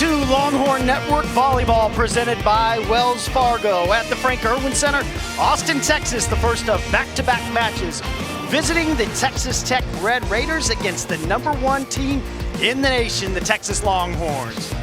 to Longhorn Network Volleyball, presented by Wells Fargo at the Frank Irwin Center, Austin, Texas, the first of back-to-back matches, visiting the Texas Tech Red Raiders against the #1 team in the nation, the Texas Longhorns.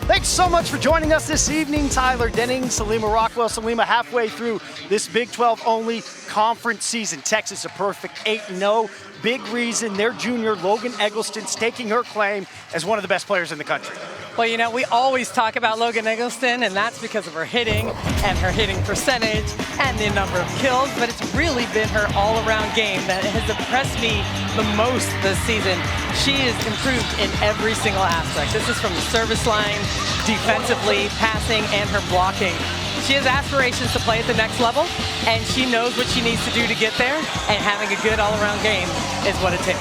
Thanks so much for joining us this evening. Tyler Denning, Salima Rockwell. Salima, halfway through this Big 12 only conference season. Texas a perfect 8-0. Big reason their junior Logan Eggleston's taking her claim as one of the best players in the country. Well, you know, we always talk about Logan Eggleston, and that's because of her hitting and her hitting percentage and the number of kills, but it's really been her all-around game that has impressed me the most this season. She is improved in every single aspect. This is from the service line, defensively, passing, and her blocking. She has aspirations to play at the next level, and she knows what she needs to do to get there, and having a good all-around game is what it takes.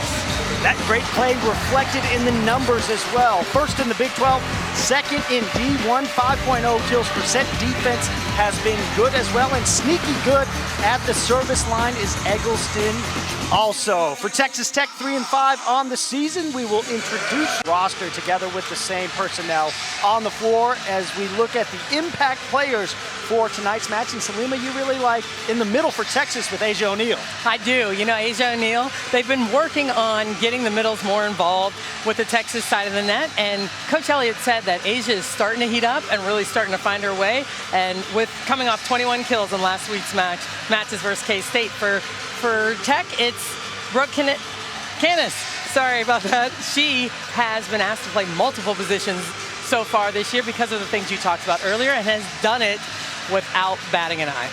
That great play reflected in the numbers as well. First in the Big 12, second in D1, 5.0 kills percent. Defense has been good as well, and sneaky good at the service line is Eggleston. Also, for Texas Tech 3-5 on the season, we will introduce roster together with the same personnel on the floor as we look at the impact players for tonight's match. And Salima, you really like in the middle for Texas with Asia O'Neal. I do. You know, Asia O'Neal, they've been working on getting the middles more involved with the Texas side of the net. And Coach Elliott said that Asia is starting to heat up and really starting to find her way. And with coming off 21 kills in last week's matches versus K-State, for Tech, it's Brooke Canis. Sorry about that. She has been asked to play multiple positions so far this year because of the things you talked about earlier, and has done it without batting an eye.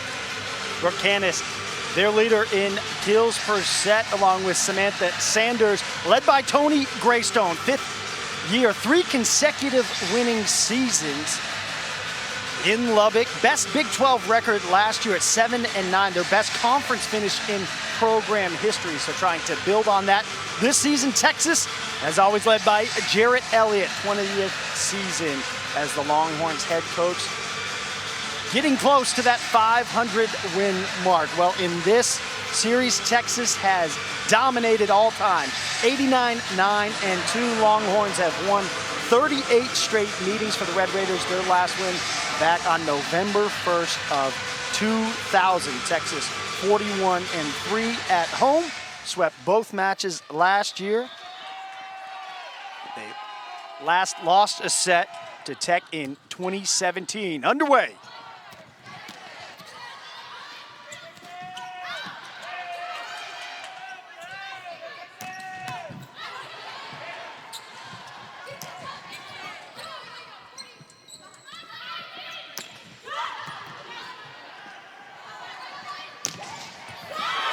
Brooke Canis, their leader in kills per set, along with Samantha Sanders, led by Tony Greystone, 5th year, 3 consecutive winning seasons in Lubbock. Best Big 12 record last year at 7-9, their best conference finish in program history, so trying to build on that this season. Texas, as always, led by Jarrett Elliott, 20th season as the Longhorns head coach, getting close to that 500 win mark. Well, in this series, Texas has dominated all time. 89-9-2. Longhorns have won 38 straight meetings for the Red Raiders. Their last win back on November 1st of 2000. Texas 41-3 at home. Swept both matches last year. They last lost a set to Tech in 2017. Underway.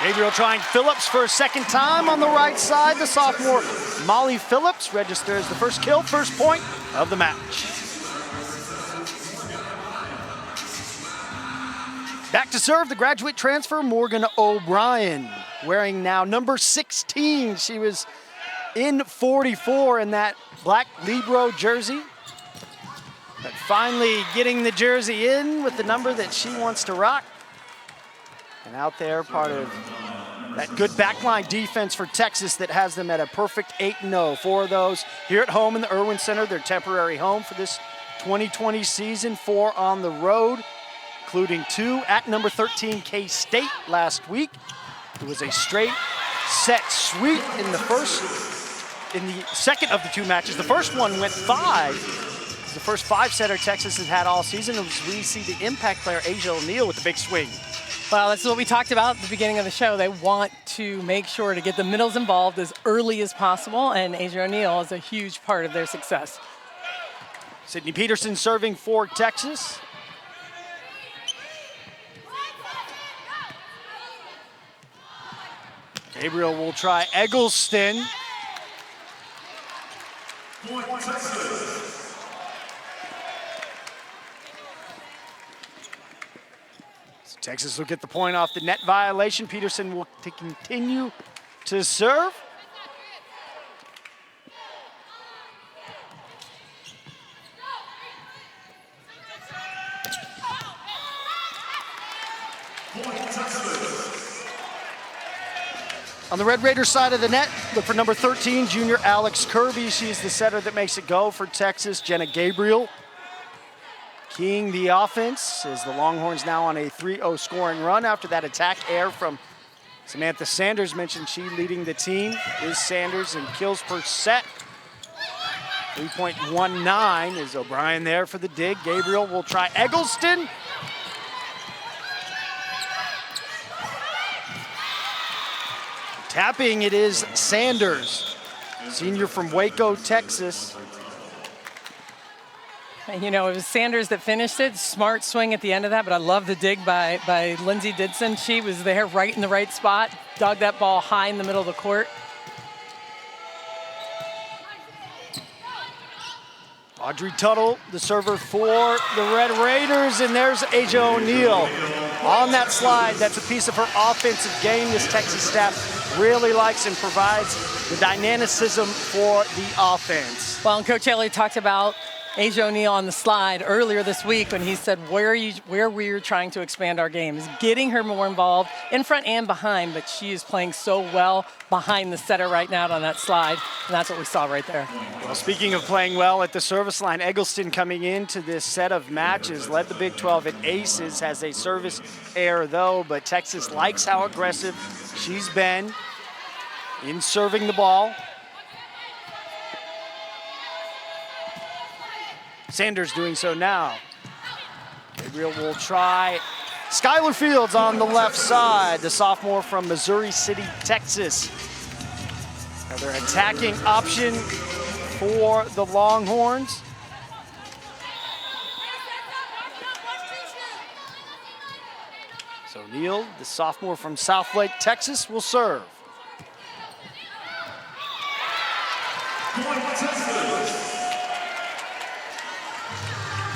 Gabriel trying Phillips for a second time on the right side. The sophomore Molly Phillips registers the first kill, first point of the match. Back to serve, the graduate transfer, Morgan O'Brien, wearing now number 16. She was in 44 in that black Libro jersey, but finally getting the jersey in with the number that she wants to rock. And out there, part of that good backline defense for Texas that has them at a perfect 8-0. 4 of those here at home in the Irwin Center, their temporary home for this 2020 season. 4 on the road, including 2 at number 13 K-State last week. It was a straight set sweep in the second of the 2 matches. The first one went 5. It's the first 5-setter Texas has had all season. As we see the impact player Asia O'Neal with the big swing. Well, this is what we talked about at the beginning of the show. They want to make sure to get the middles involved as early as possible, and Asia O'Neal is a huge part of their success. Sydney Peterson serving for Texas. Gabriel will try Eggleston. Texas will get the point off the net violation. Peterson will continue to serve. On the Red Raiders side of the net, look for number 13, junior Alex Kirby. She's the setter that makes it go for Texas. Jenna Gabriel keying the offense as the Longhorns now on a 3-0 scoring run after that attack air from Samantha Sanders. Mentioned she leading the team is Sanders in kills per set. 3.19 is O'Brien there for the dig. Gabriel will try Eggleston. Tapping it is Sanders, senior from Waco, Texas. You know, it was Sanders that finished it. Smart swing at the end of that, but I love the dig by Lindsay Didson. She was there right in the right spot, dug that ball high in the middle of the court. Audrey Tuttle, the server for the Red Raiders, and there's Asia O'Neal on that slide. That's a piece of her offensive game this Texas staff really likes and provides the dynamicism for the offense. Well, and Coach Elliott talked about Asia O'Neal on the slide earlier this week when he said where we're trying to expand our game is getting her more involved in front and behind, but she is playing so well behind the setter right now on that slide, and that's what we saw right there. Well, speaking of playing well at the service line, Eggleston coming into this set of matches led the Big 12 at aces, has a service error though, but Texas likes how aggressive she's been in serving the ball. Sanders doing so now. Gabriel will try Skylar Fields on the left side, the sophomore from Missouri City, Texas. Another attacking option for the Longhorns. So Neal, the sophomore from Southlake, Texas, will serve.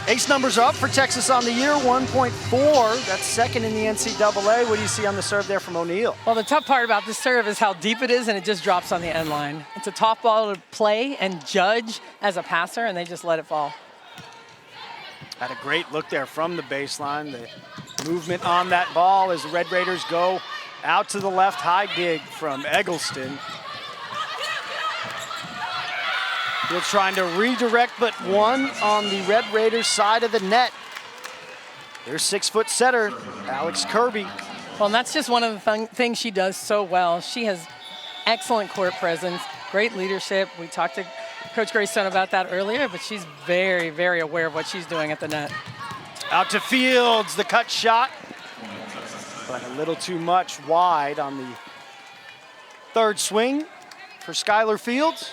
Ace numbers are up for Texas on the year, 1.4. That's second in the NCAA. What do you see on the serve there from O'Neal? Well, the tough part about this serve is how deep it is, and it just drops on the end line. It's a tough ball to play and judge as a passer, and they just let it fall. Had a great look there from the baseline. The movement on that ball as the Red Raiders go out to the left, high dig from Eggleston. They're trying to redirect, but one on the Red Raiders side of the net. Their 6-foot setter, Alex Kirby. Well, and that's just one of the things she does so well. She has excellent court presence, great leadership. We talked to Coach Greystone about that earlier, but she's very, very aware of what she's doing at the net. Out to Fields, the cut shot, but a little too much wide on the third swing for Skylar Fields.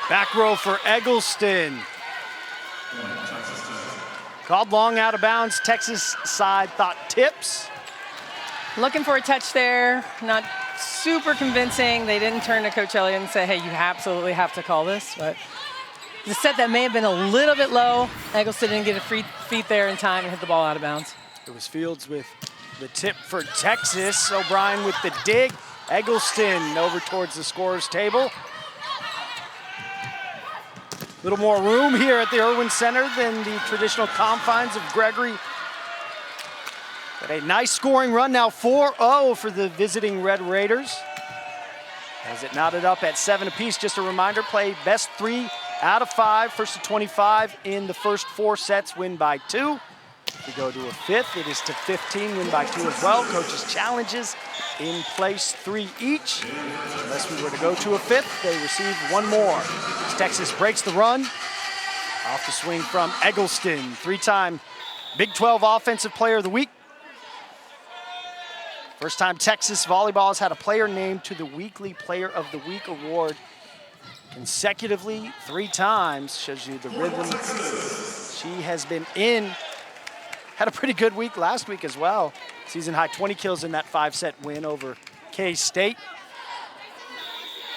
Back row for Eggleston. Called long out of bounds. Texas side thought tips. Looking for a touch there, not super convincing. They didn't turn to Coach Elliott and say, hey, you absolutely have to call this. But the set that may have been a little bit low, Eggleston didn't get a free feet there in time and hit the ball out of bounds. It was Fields with the tip for Texas. O'Brien with the dig. Eggleston over towards the scorer's table. A little more room here at the Irwin Center than the traditional confines of Gregory. But a nice scoring run now, 4-0 for the visiting Red Raiders. As it knotted up at 7 apiece. Just a reminder, play best 3 out of 5, first to 25 in the first 4 sets, win by 2. If we go to a 5th, it is to 15, win by 2 as well. Coaches' challenges in place 3 each. Unless we were to go to a 5th, they receive 1 more. As Texas breaks the run. Off the swing from Eggleston, 3-time Big 12 Offensive Player of the Week. First time Texas volleyball has had a player named to the Weekly Player of the Week award consecutively 3 times. Shows you the rhythm she has been in. Had a pretty good week last week as well. Season high 20 kills in that 5-set win over K-State.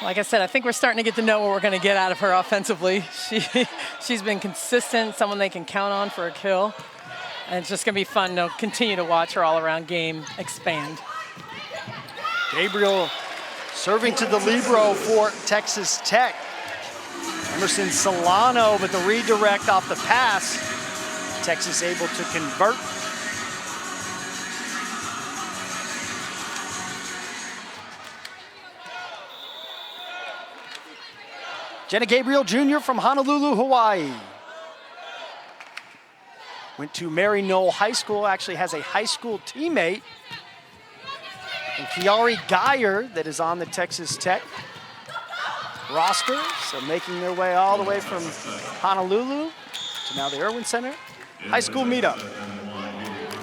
Like I said, I think we're starting to get to know what we're going to get out of her offensively. She's been consistent, someone they can count on for a kill. And it's just going to be fun to continue to watch her all-around game expand. Gabriel serving to the libero for Texas Tech. Emerson Solano, but the redirect off the pass Texas able to convert. Jenna Gabriel Jr. from Honolulu, Hawaii. Went to Mary Knoll High School, actually has a high school teammate, and Kiari Geyer, that is on the Texas Tech roster. So making their way all the way from Honolulu to now the Irwin Center. High school meetup.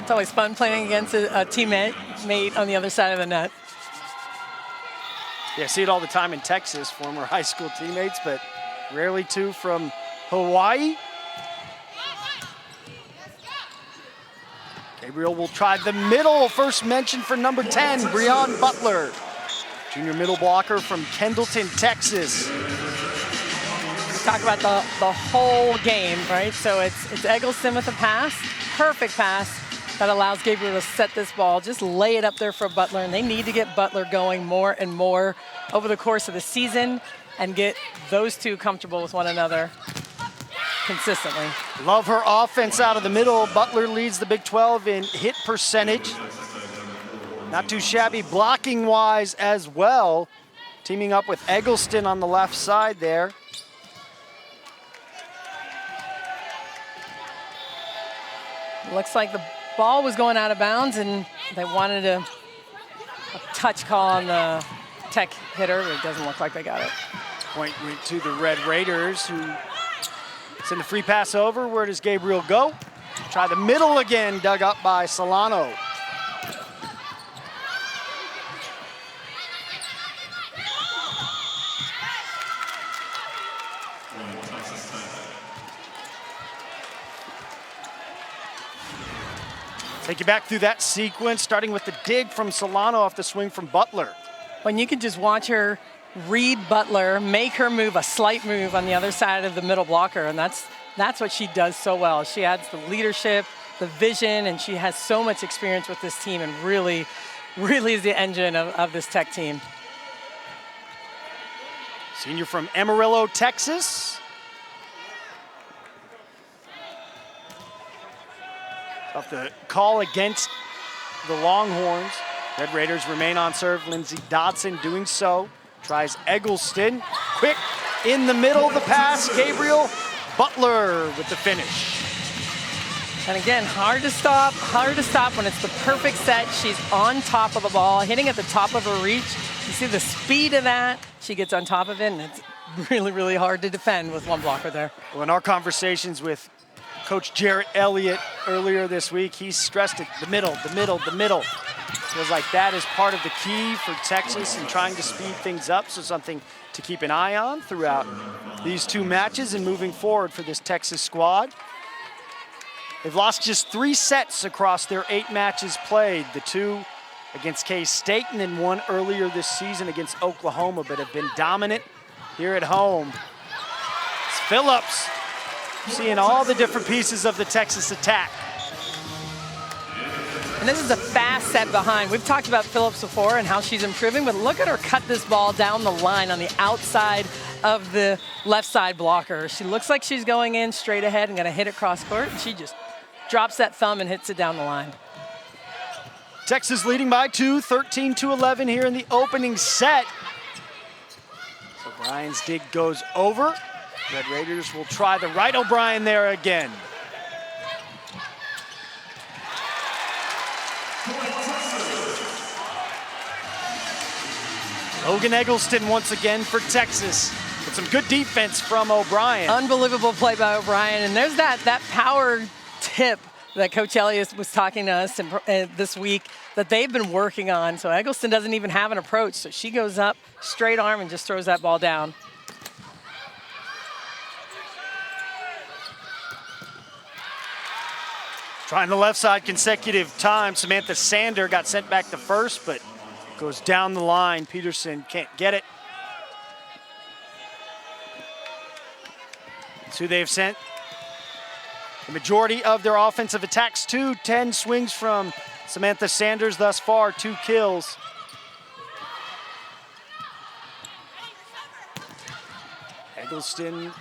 It's always fun playing against a teammate on the other side of the net. Yeah, see it all the time in Texas, former high school teammates, but rarely two from Hawaii. Gabriel will try the middle. First mention for number 10, Breon Butler. Junior middle blocker from Kendleton, Texas. Talk about the whole game, right? So it's Eggleston with a pass, perfect pass that allows Gabriel to set this ball, just lay it up there for Butler, and they need to get Butler going more and more over the course of the season and get those two comfortable with one another consistently. Love her offense out of the middle. Butler leads the Big 12 in hit percentage. Not too shabby blocking-wise as well. Teaming up with Eggleston on the left side there. Looks like the ball was going out of bounds and they wanted a touch call on the Tech hitter, but it doesn't look like they got it. Point went to the Red Raiders, who send a free pass over. Where does Gabriel go? Try the middle again, dug up by Solano. Take you back through that sequence, starting with the dig from Solano off the swing from Butler. When you can just watch her read Butler, make her move, a slight move on the other side of the middle blocker, and that's what she does so well. She adds the leadership, the vision, and she has so much experience with this team and really is the engine of this Tech team. Senior from Amarillo, Texas. Off the call against the Longhorns. Red Raiders remain on serve. Lindsey Dodson doing so. Tries Eggleston. Quick in the middle, the pass. Gabriel Butler with the finish. And again, hard to stop when it's the perfect set. She's on top of the ball, hitting at the top of her reach. You see the speed of that. She gets on top of it, and it's really hard to defend with one blocker there. Well, in our conversations with Coach Jarrett Elliott earlier this week, he stressed it, the middle. Feels like that is part of the key for Texas in trying to speed things up, so something to keep an eye on throughout these two matches and moving forward for this Texas squad. They've lost just 3 sets across their 8 matches played, the 2 against K-State and then 1 earlier this season against Oklahoma, but have been dominant here at home. It's Phillips, seeing all the different pieces of the Texas attack. And this is a fast set behind. We've talked about Phillips before and how she's improving, but look at her cut this ball down the line on the outside of the left side blocker. She looks like she's going in straight ahead and gonna hit it cross court, and she just drops that thumb and hits it down the line. Texas leading by 2, 13-11 here in the opening set. So O'Brien's dig goes over. Red Raiders will try the right. O'Brien there again. Logan Eggleston once again for Texas. With some good defense from O'Brien. Unbelievable play by O'Brien. And there's that power tip that Coach Elliott was talking to us this week that they've been working on. So Eggleston doesn't even have an approach. So she goes up, straight arm, and just throws that ball down. Trying the left side consecutive time. Samantha Sander got sent back to first, but goes down the line. Peterson can't get it. It's who they've sent the majority of their offensive attacks to. 10 swings from Samantha Sanders thus far, 2 kills. Eggleston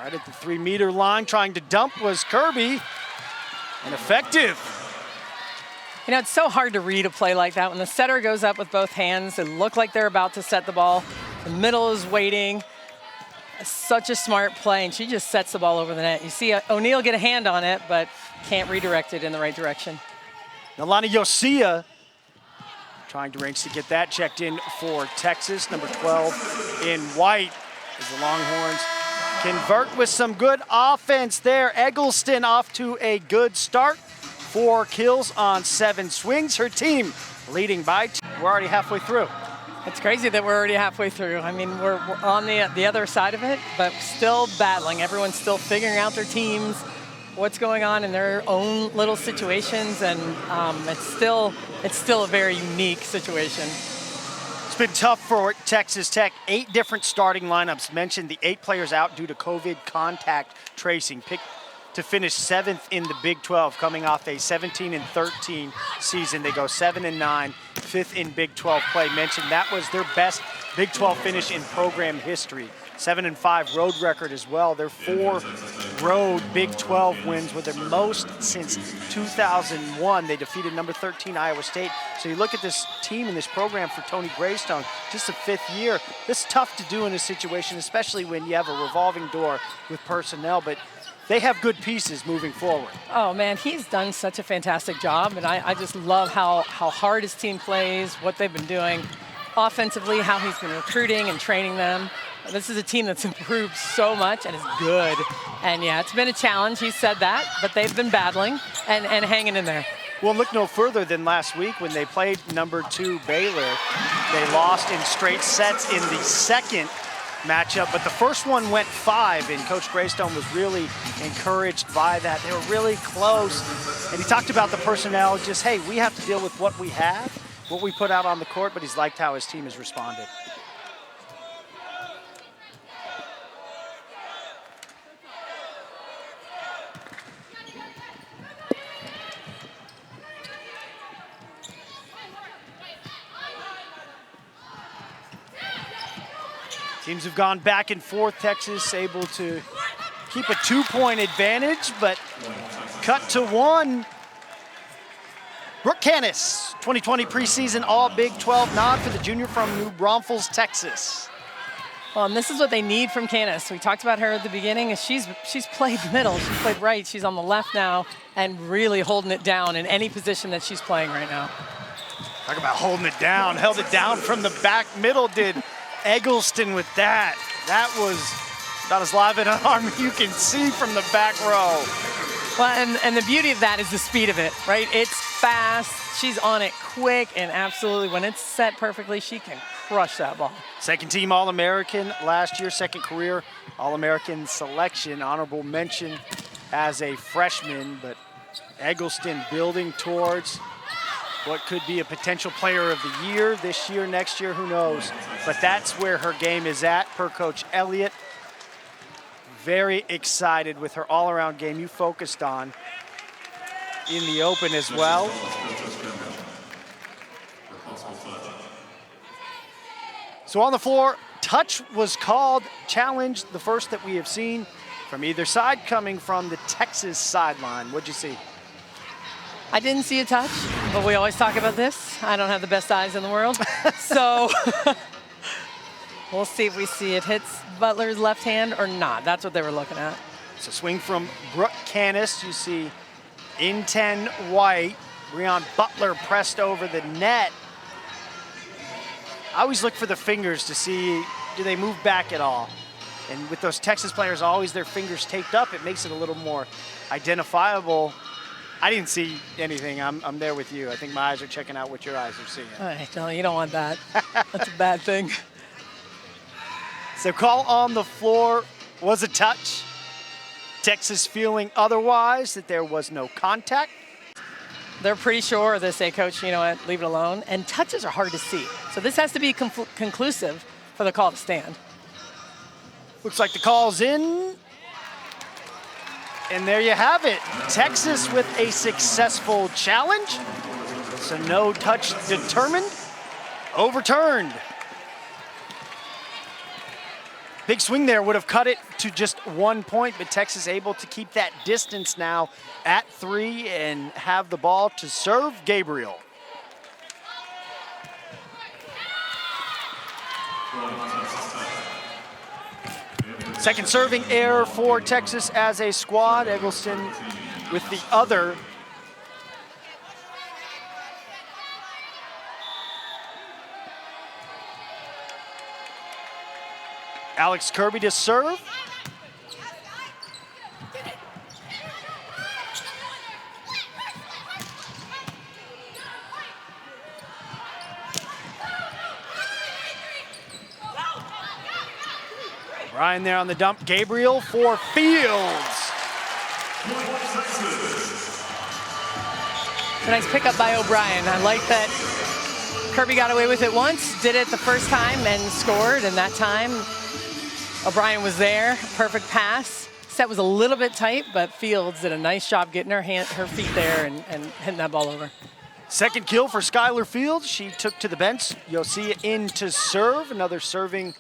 right at the 3-meter line, trying to dump was Kirby. and effective. You know, it's so hard to read a play like that. When the setter goes up with both hands, they look like they're about to set the ball. The middle is waiting. Such a smart play, and she just sets the ball over the net. You see O'Neal get a hand on it, but can't redirect it in the right direction. Nalani Yosia trying to range to get that checked in for Texas. Number 12 in white as the Longhorns convert with some good offense there. Eggleston off to a good start. 4 kills on 7 swings. Her team leading by 2. We're already halfway through. It's crazy that we're already halfway through. I mean, we're on the other side of it, but still battling. Everyone's still figuring out their teams, what's going on in their own little situations, and it's still a very unique situation. It's been tough for Texas Tech. 8 different starting lineups. Mentioned the 8 players out due to COVID contact tracing. Picked to finish 7th in the Big 12, coming off a 17-13 season. They go 7-9, 5th in Big 12 play. Mentioned that was their best Big 12 finish in program history. 7-5 road record as well. Their 4 road Big 12 wins were their most since 2001. They defeated number 13 Iowa State. So you look at this team and this program for Tony Greystone, just the 5th year. This is tough to do in a situation, especially when you have a revolving door with personnel, but they have good pieces moving forward. Oh man, he's done such a fantastic job, and I just love how hard his team plays, what they've been doing offensively, how he's been recruiting and training them. This is a team that's improved so much and is good. And yeah, it's been a challenge, he said that, but they've been battling and hanging in there. Well, look no further than last week when they played number 2 Baylor. They lost in straight sets in the second matchup, but the first one went 5, and Coach Greystone was really encouraged by that. They were really close, and he talked about the personnel, just, hey, we have to deal with what we have, what we put out on the court, but he's liked how his team has responded. Teams have gone back and forth. Texas able to keep a 2-point advantage, but cut to 1. Brooke Canis, 2020 preseason All Big 12 nod for the junior from New Braunfels, Texas. Well, and this is what they need from Canis. We talked about her at the beginning. She's played middle, she's played right, she's on the left now, and really holding it down in any position that she's playing right now. Talk about holding it down. Held it down from the back middle, did Eggleston with that. That was about as live an arm you can see from the back row. Well, and the beauty of that is the speed of it, right? It's fast, she's on it quick, and absolutely when it's set perfectly, she can crush that ball. Second team All-American last year, second career All-American selection, honorable mention as a freshman, but Eggleston building towards what could be a potential player of the year this year, next year, who knows. But that's where her game is at, per Coach Elliott. Very excited with her all-around game you focused on in the Open as well. So on the floor, touch was called, challenge, the first that we have seen from either side coming from the Texas sideline. What'd you see? I didn't see a touch, but we always talk about this. I don't have the best eyes in the world. So we'll see if we see it hits Butler's left hand or not. That's what they were looking at. It's a swing from Brooke Canis. You see in 10 white, Breon Butler pressed over the net. I always look for the fingers to see, do they move back at all? And with those Texas players, always their fingers taped up, it makes it a little more identifiable. I didn't see anything. I'm there with you. I think my eyes are checking out what your eyes are seeing. No, you don't want that. That's a bad thing. So call on the floor was a touch. Texas feeling otherwise, that there was no contact. They're pretty sure they say, Coach, you know what, leave it alone. And touches are hard to see. So this has to be conclusive for the call to stand. Looks like the call's in. And there you have it. Texas with a successful challenge. So no touch determined. Overturned. Big swing there would have cut it to just 1 point, but Texas able to keep that distance now at 3 and have the ball to serve Gabriel. Second serving error for Texas as a squad. Eggleston with the other. Alex Kirby to serve. Ryan there on the dump. Gabriel for Fields. A nice pickup by O'Brien. I like that Kirby got away with it once, did it the first time and scored, and that time O'Brien was there. Perfect pass. Set was a little bit tight, but Fields did a nice job getting her feet there and hitting that ball over. Second kill for Skylar Fields. She took to the bench. Yosia in to serve. Another serving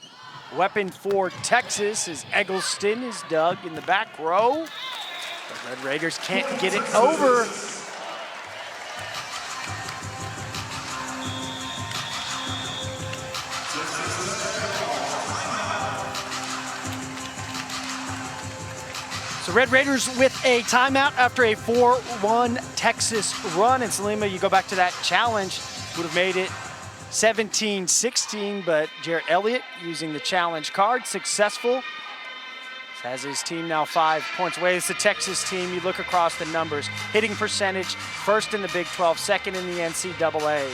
weapon for Texas as Eggleston is dug in the back row. The Red Raiders can't get it over. So Red Raiders with a timeout after a 4-1 Texas run. And Salima, you go back to that challenge, would have made it 17-16, but Jarrett Elliott using the challenge card, successful. Has his team now 5 points away. It's the Texas team. You look across the numbers. Hitting percentage, first in the Big 12, second in the NCAA.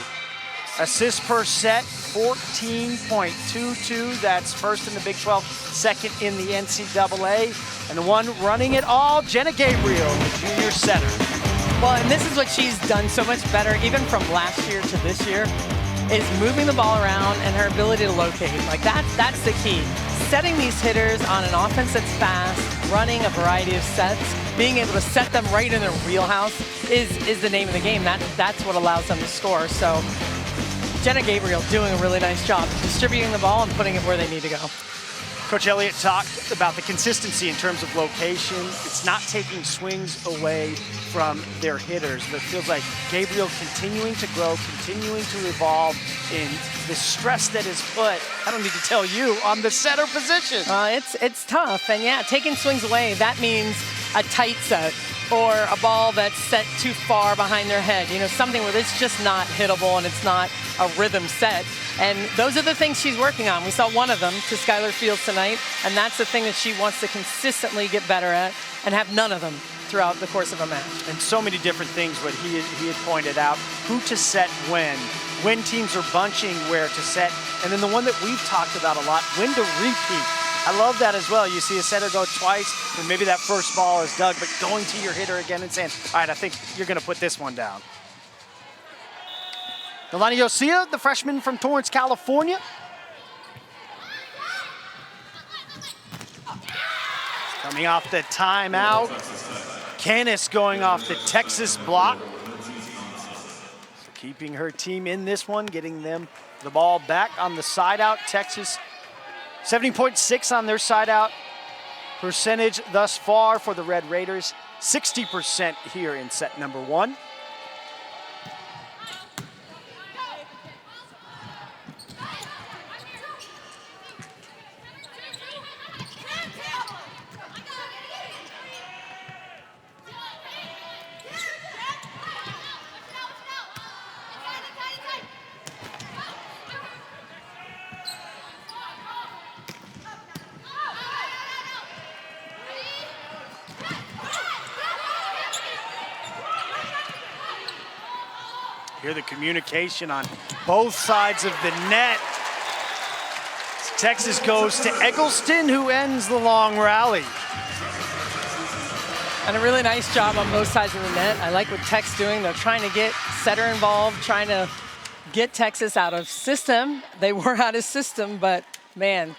Assists per set, 14.22. That's first in the Big 12, second in the NCAA. And the one running it all, Jenna Gabriel, the junior setter. Well, and this is what she's done so much better, even from last year to this year, is moving the ball around and her ability to locate. Like that's the key. Setting these hitters on an offense that's fast, running a variety of sets, being able to set them right in their wheelhouse is the name of the game. That's what allows them to score. So Jenna Gabriel doing a really nice job distributing the ball and putting it where they need to go. Coach Elliott talked about the consistency in terms of location. It's not taking swings away from their hitters, but it feels like Gabriel continuing to grow, continuing to evolve in the stress that is put, I don't need to tell you, on the setter position. It's tough, and yeah, taking swings away, that means a tight set or a ball that's set too far behind their head, you know, something where it's just not hittable and it's not a rhythm set. And those are the things she's working on. We saw one of them to Skylar Fields tonight, and that's the thing that she wants to consistently get better at and have none of them throughout the course of a match. And so many different things what he had pointed out, who to set when teams are bunching, where to set, and then the one that we've talked about a lot, when to repeat. I love that as well. You see a setter go twice, and maybe that first ball is dug, but going to your hitter again and saying, all right, I think you're going to put this one down. Delani Yosia, the freshman from Torrance, California. Coming off the timeout. Canis going off the Texas block. So keeping her team in this one, getting them the ball back on the side out. Texas 70.6 on their side out percentage thus far for the Red Raiders. 60% here in set number 1. Hear the communication on both sides of the net. Texas goes to Eggleston, who ends the long rally. And a really nice job on both sides of the net. I like what Tech's doing. They're trying to get setter involved, trying to get Texas out of system. They were out of system, but man,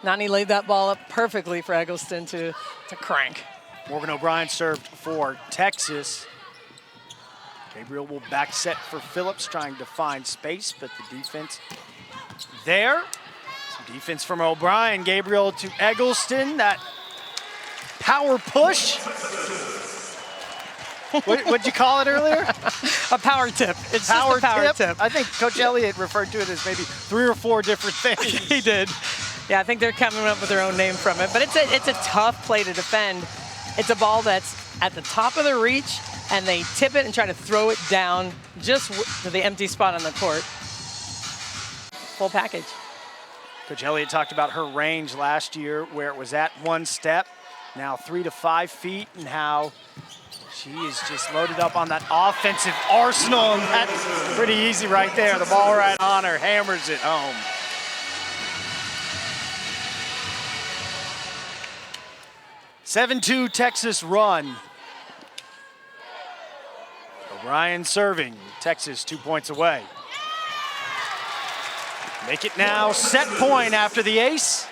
Nani laid that ball up perfectly for Eggleston to crank. Morgan O'Brien served for Texas. Gabriel will back set for Phillips, trying to find space, but the defense there. Some defense from O'Brien. Gabriel to Eggleston. That power push. What'd you call it earlier? A power tip. It's power just a power tip. I think Coach Elliott referred to it as maybe 3 or 4 different things. He did. Yeah, I think they're coming up with their own name from it. But it's a tough play to defend. It's a ball that's at the top of the reach, and they tip it and try to throw it down just to the empty spot on the court. Full package. Coach Elliott talked about her range last year where it was at 1 step, now 3 to 5 feet, and how she is just loaded up on that offensive arsenal, and that's pretty easy right there. The ball right on her, hammers it home. (7-2) Texas run. O'Brien serving. Texas 2 points away. Make it now set point after the ace.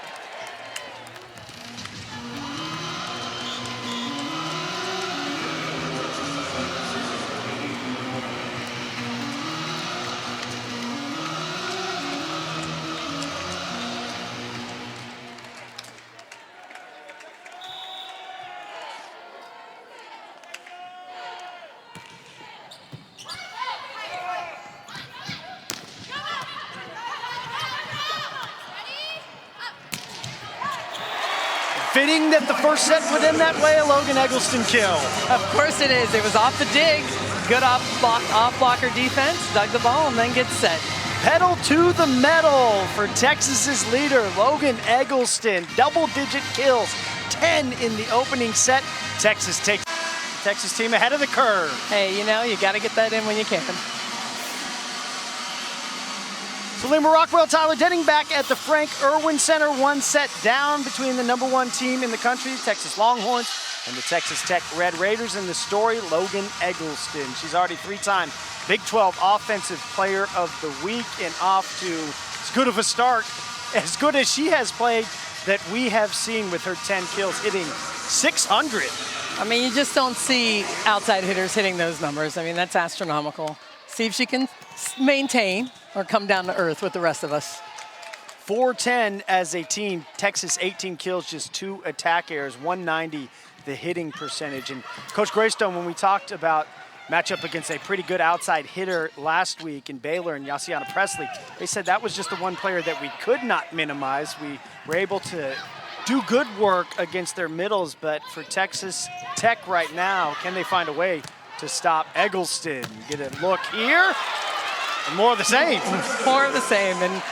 Fitting that the first set would end that way, a Logan Eggleston kill. Of course it is. It was off the dig. Good off-blocker defense. Dug the ball and then gets set. Pedal to the metal for Texas's leader, Logan Eggleston. Double-digit kills, 10 in the opening set. Texas takes the Texas team ahead of the curve. Hey, you know, you got to get that in when you can. So Lima Rockwell, Tyler Denning back at the Frank Irwin Center. 1 set down between the #1 team in the country, Texas Longhorns, and the Texas Tech Red Raiders. In the story, Logan Eggleston. She's already 3-time Big 12 Offensive Player of the Week, and off to as good of a start, as good as she has played, that we have seen with her 10 kills, hitting 600. I mean, you just don't see outside hitters hitting those numbers. I mean, that's astronomical. See if she can maintain or come down to earth with the rest of us. 410 as a team. Texas 18 kills, just 2 attack errors, 190 the hitting percentage. And Coach Greystone, when we talked about matchup against a pretty good outside hitter last week in Baylor and Yassiana Presley, they said that was just the one player that we could not minimize. We were able to do good work against their middles, but for Texas Tech right now, can they find a way to stop Eggleston? Get a look here. And more of the same. More of the same. And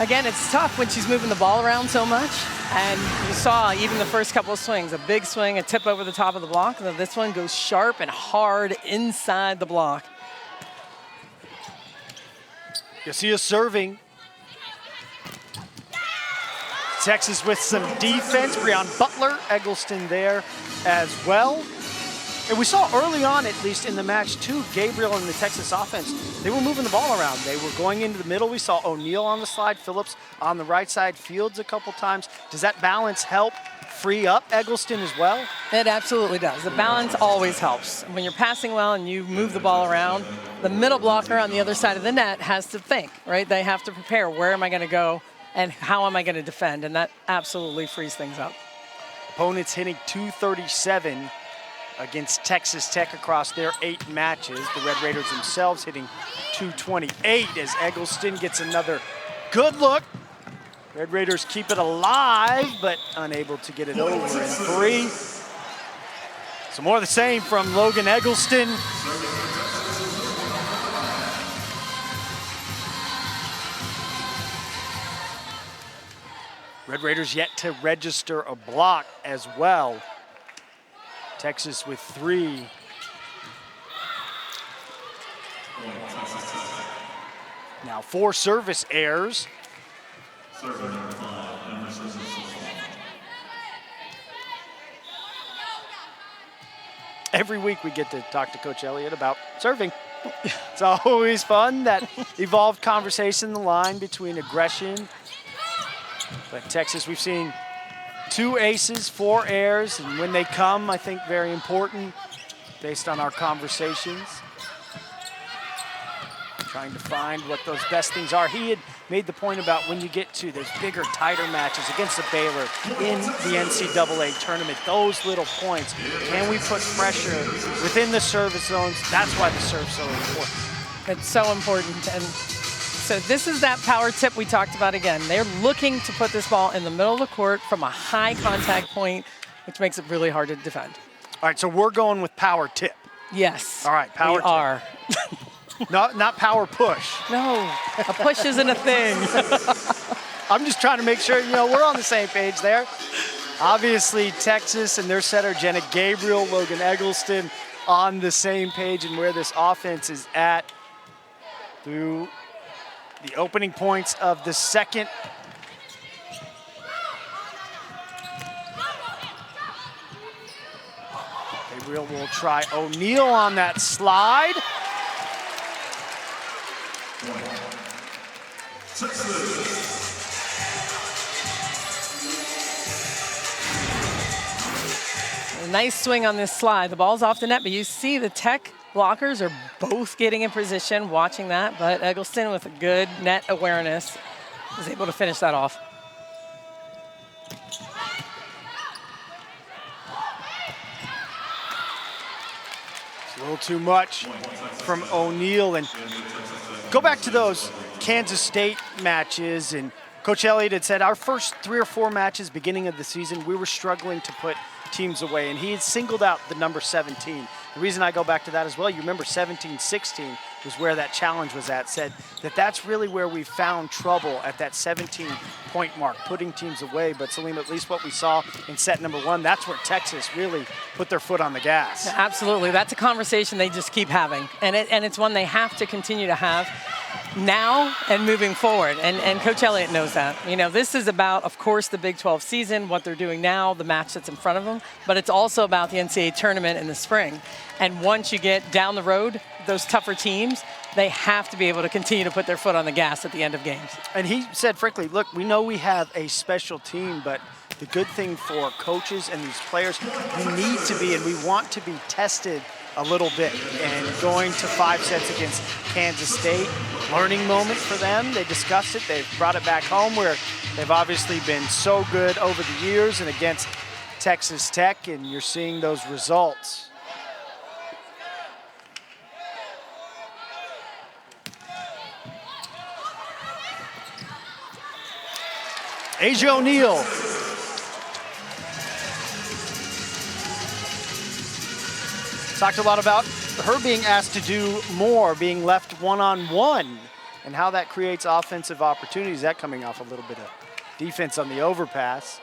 again, it's tough when she's moving the ball around so much. And you saw even the first couple of swings, a big swing, a tip over the top of the block. And then this one goes sharp and hard inside the block. You see us serving. Texas with some defense. Breon Butler, Eggleston there as well. And we saw early on, at least in the match too, Gabriel and the Texas offense, they were moving the ball around. They were going into the middle. We saw O'Neal on the slide, Phillips on the right side, Fields a couple times. Does that balance help free up Eggleston as well? It absolutely does. The balance always helps. When you're passing well and you move the ball around, the middle blocker on the other side of the net has to think, right? They have to prepare, where am I going to go and how am I going to defend? And that absolutely frees things up. Opponents hitting 237 against Texas Tech across their 8 matches. The Red Raiders themselves hitting 228 as Eggleston gets another good look. Red Raiders keep it alive, but unable to get it over in 3. So more of the same from Logan Eggleston. Red Raiders yet to register a block as well. Texas with 3. Now 4 service errors. Every week we get to talk to Coach Elliott about serving. It's always fun, that evolved conversation, the line between aggression. But Texas, we've seen 2 aces, 4 errors, and when they come, I think very important based on our conversations. trying to find what those best things are. He had made the point about when you get to those bigger, tighter matches against the Baylor in the NCAA tournament, those little points, can we put pressure within the service zones? That's why the serve's so important. It's so important. And so this is that power tip we talked about again. They're looking to put this ball in the middle of the court from a high contact point, which makes it really hard to defend. All right, so we're going with power tip. Yes. All right, power we are. Not power push. No, a push isn't a thing. I'm just trying to make sure, we're on the same page there. Obviously, Texas and their setter, Jenna Gabriel, Logan Eggleston, on the same page and where this offense is at through the opening points of the second. Gabriel will try O'Neal on that slide. A nice swing on this slide. The ball's off the net, but you see the Tech blockers are both getting in position, watching that, but Eggleston with a good net awareness was able to finish that off. It's a little too much from O'Neal. And go back to those Kansas State matches, and Coach Elliott had said our first 3 or 4 matches beginning of the season, we were struggling to put teams away, and he had singled out the number 17. The reason I go back to that as well, you remember 17-16 was where that challenge was at, said that that's really where we found trouble at that 17-point mark, putting teams away. But Salim, at least what we saw in set number 1, that's where Texas really put their foot on the gas. Absolutely, that's a conversation they just keep having, and it's one they have to continue to have now and moving forward, and Coach Elliott knows that. This is about, of course, the Big 12 season, what they're doing now, the match that's in front of them, but it's also about the NCAA tournament in the spring. And once you get down the road, those tougher teams, they have to be able to continue to put their foot on the gas at the end of games. And he said, frankly, look, we know we have a special team, but the good thing for coaches and these players, we need to be, and we want to be tested a little bit. And going to 5 sets against Kansas State, learning moment for them. They discussed it. They've brought it back home where they've obviously been so good over the years and against Texas Tech, and you're seeing those results. Asia O'Neal. Talked a lot about her being asked to do more, being left one-on-one, and how that creates offensive opportunities. That coming off a little bit of defense on the overpass.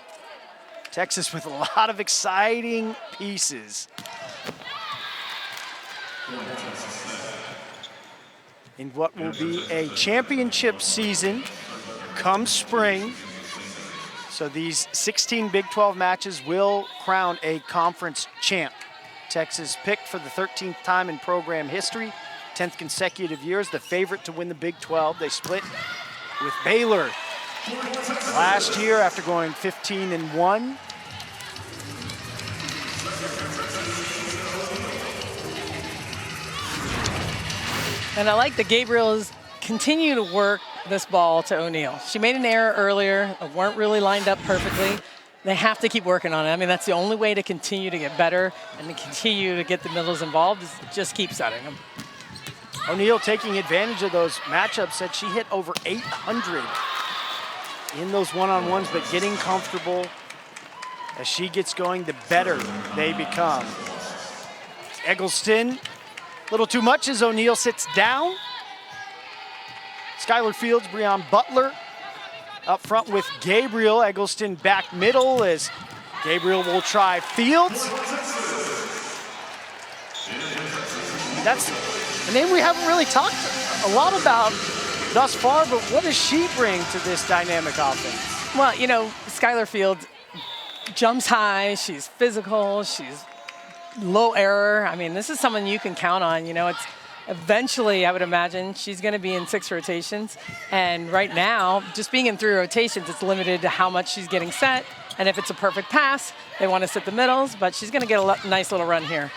Texas with a lot of exciting pieces. In what will be a championship season come spring. So these 16 Big 12 matches will crown a conference champ. Texas picked for the 13th time in program history, 10th consecutive years, the favorite to win the Big 12. They split with Baylor last year after going 15-1. And I like that Gabriel's continue to work this ball to O'Neal. She made an error earlier, weren't really lined up perfectly. They have to keep working on it. I mean, that's the only way to continue to get better and to continue to get the middles involved is just keep setting them. O'Neal taking advantage of those matchups, said she hit over 800 in those one-on-ones, but getting comfortable as she gets going, the better they become. Eggleston, a little too much as O'Neal sits down. Skylar Fields, Breon Butler up front with Gabriel. Eggleston back middle as Gabriel will try Fields. That's a name we haven't really talked a lot about thus far, but what does she bring to this dynamic offense? Well, Skylar Fields jumps high, she's physical, she's low error. I mean, this is someone you can count on. It's eventually, I would imagine, she's going to be in 6 rotations. And right now, just being in 3 rotations, it's limited to how much she's getting set. And if it's a perfect pass, they want to sit the middles, but she's going to get a nice little run here.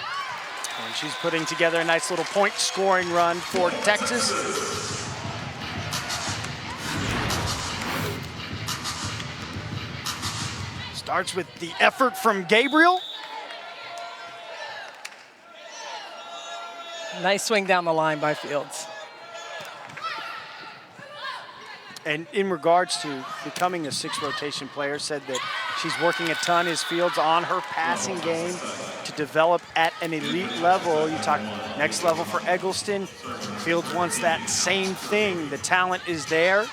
And she's putting together a nice little point scoring run for Texas. Starts with the effort from Gabriel. Nice swing down the line by Fields. And in regards to becoming a 6 rotation player, said that she's working a ton as Fields on her passing game to develop at an elite level. You talk next level for Eggleston. Fields wants that same thing. The talent is there,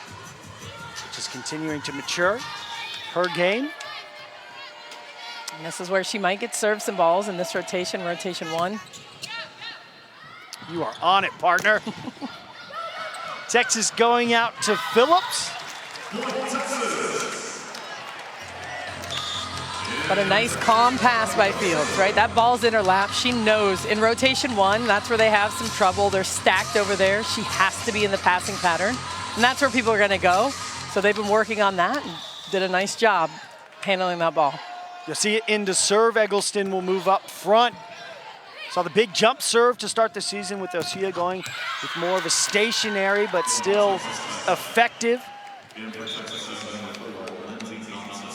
just continuing to mature her game. And this is where she might get served some balls in this rotation, rotation 1. You are on it, partner. Texas going out to Phillips. But a nice calm pass by Fields, right? That ball's in her lap. She knows in rotation 1, that's where they have some trouble. They're stacked over there. She has to be in the passing pattern. And that's where people are gonna go. So they've been working on that and did a nice job handling that ball. You'll see it into serve. Eggleston will move up front. Saw the big jump serve to start the season with Osea going with more of a stationary but still effective.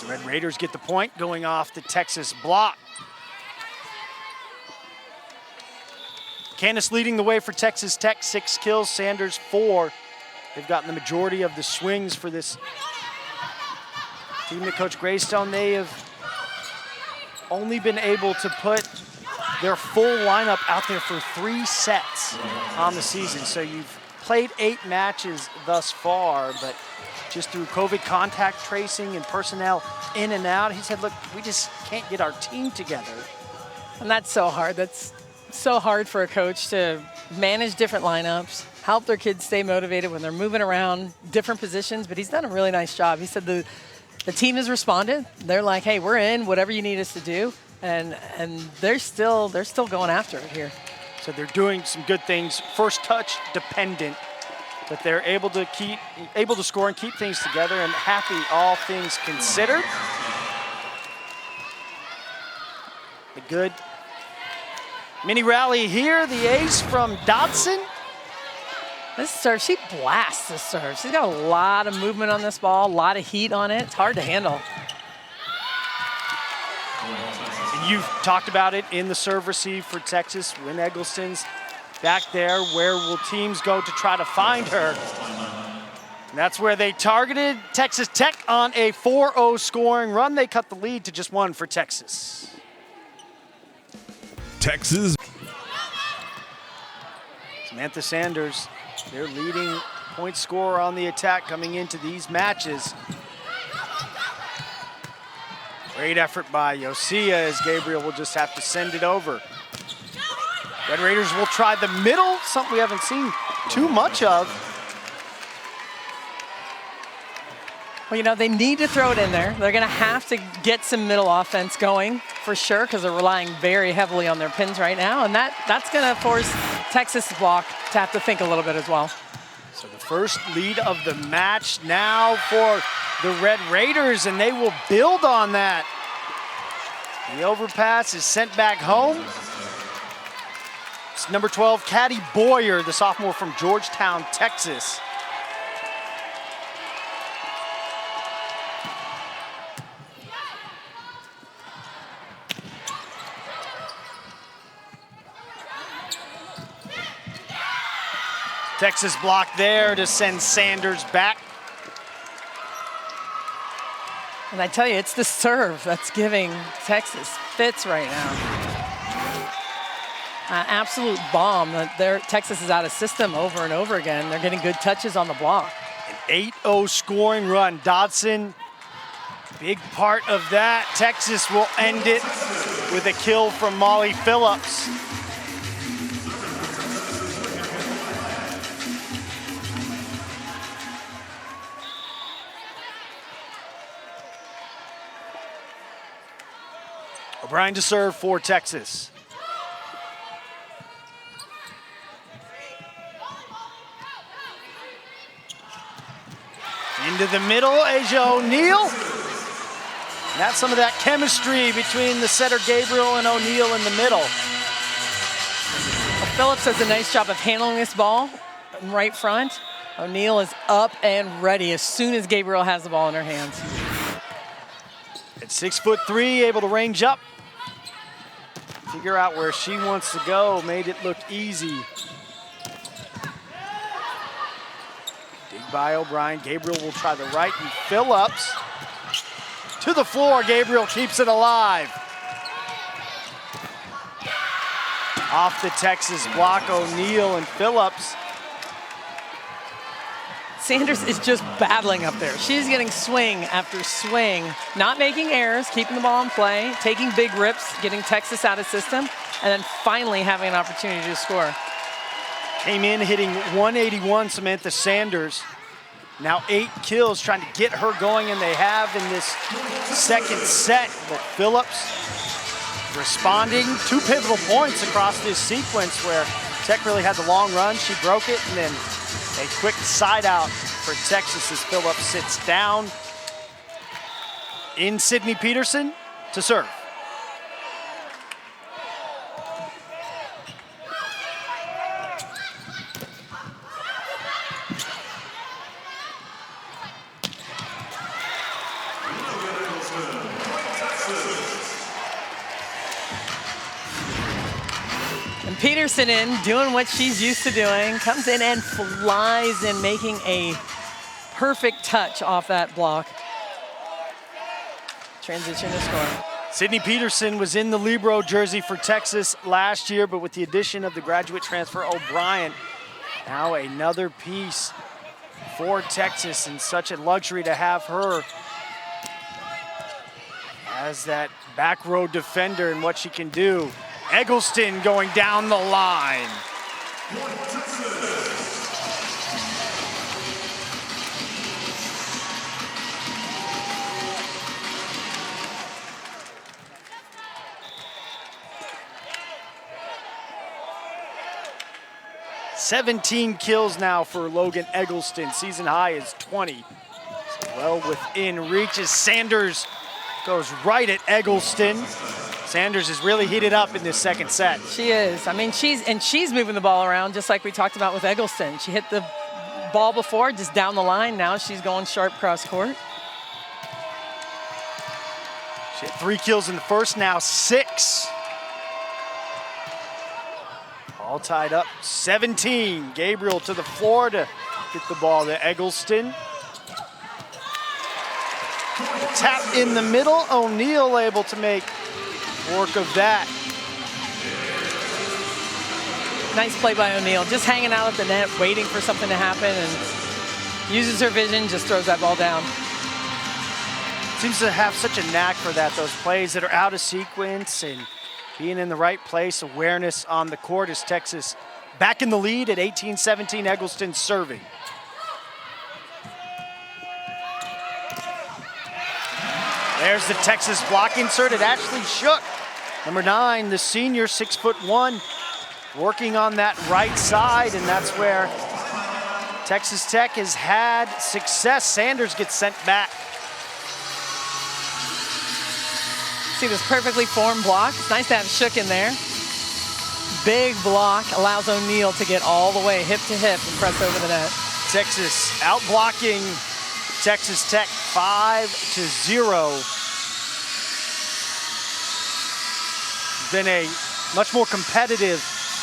The Red Raiders get the point going off the Texas block. Candace leading the way for Texas Tech, 6 kills, Sanders 4. They've gotten the majority of the swings for this team that Coach Greystone. They have only been able to put their full lineup out there for 3 sets on the season. So you've played 8 matches thus far, but just through COVID contact tracing and personnel in and out, he said, look, we just can't get our team together. And that's so hard. That's so hard for a coach to manage different lineups, help their kids stay motivated when they're moving around different positions, but he's done a really nice job. He said the team has responded. They're like, hey, we're in, whatever you need us to do. And they're still going after it here. So they're doing some good things, first touch dependent, but they're able to score and keep things together, and happy all things considered. A good mini rally here, the ace from Dodson. This serve, she blasts this serve. She's got a lot of movement on this ball, a lot of heat on it. It's hard to handle. You've talked about it in the serve receive for Texas. When Eggleston's back there, where will teams go to try to find her? And that's where they targeted Texas Tech on a 4-0 scoring run. They cut the lead to just 1 for Texas. Texas. Samantha Sanders, their leading point scorer on the attack coming into these matches. Great effort by Osea as Gabriel will just have to send it over. Red Raiders will try the middle, something we haven't seen too much of. Well, you know, they need to throw it in there. They're going to have to get some middle offense going for sure because they're relying very heavily on their pins right now. And that's going to force Texas block to have to think a little bit as well. So the first lead of the match now for the Red Raiders, and they will build on that. The overpass is sent back home. It's number 12, Caddy Boyer, the sophomore from Georgetown, Texas. Texas block there to send Sanders back. And I tell you, it's the serve that's giving Texas fits right now. Absolute bomb. Texas is out of system over and over again. They're getting good touches on the block. An 8-0 scoring run. Dodson, big part of that. Texas will end it with a kill from Molly Phillips. O'Brien to serve for Texas. Into the middle, Asia O'Neal. That's some of that chemistry between the setter Gabriel and O'Neal in the middle. Phillips does a nice job of handling this ball in right front. O'Neal is up and ready as soon as Gabriel has the ball in her hands. At 6'3", able to range up. Figure out where she wants to go, made it look easy. Dig by O'Brien, Gabriel will try the right, and Phillips to the floor, Gabriel keeps it alive. Off the Texas block, O'Neal and Phillips. Sanders is just battling up there. She's getting swing after swing, not making errors, keeping the ball in play, taking big rips, getting Texas out of system, and then finally having an opportunity to score. Came in hitting 181, Samantha Sanders. Now 8 kills, trying to get her going, and they have in this second set. But Phillips responding. 2 pivotal points across this sequence where Tech really had the long run. She broke it, and then a quick side out for Texas as Phillips sits down. In Sydney Peterson to serve. Peterson in, doing what she's used to doing, comes in and flies in, making a perfect touch off that block. Transition to score. Sydney Peterson was in the Libero jersey for Texas last year, but with the addition of the graduate transfer O'Brien, now another piece for Texas, and such a luxury to have her as that back row defender and what she can do. Eggleston going down the line. "17 kills now for Logan Eggleston. Season high is 20. So well within reach as Sanders goes right at Eggleston. Sanders is really heated up in this second set. She is. I mean, she's moving the ball around just like we talked about with Eggleston. She hit the ball before, just down the line. Now she's going sharp cross court. She had 3 kills in the first, now 6. All tied up, 17. Gabriel to the floor to get the ball to Eggleston. The tap in the middle, O'Neal able to make work of that. Nice play by O'Neal, just hanging out at the net, waiting for something to happen, and uses her vision, just throws that ball down. Seems to have such a knack for that, those plays that are out of sequence and being in the right place, awareness on the court as Texas back in the lead at 18-17, Eggleston serving. There's the Texas block insert. It actually shook. Number 9, the senior, 6'1", working on that right side, and that's where Texas Tech has had success. Sanders gets sent back. See this perfectly formed block? It's nice to have Shook in there. Big block allows O'Neal to get all the way hip to hip and press over the net. Texas out-blocking Texas Tech 5-0. It's been a much more competitive,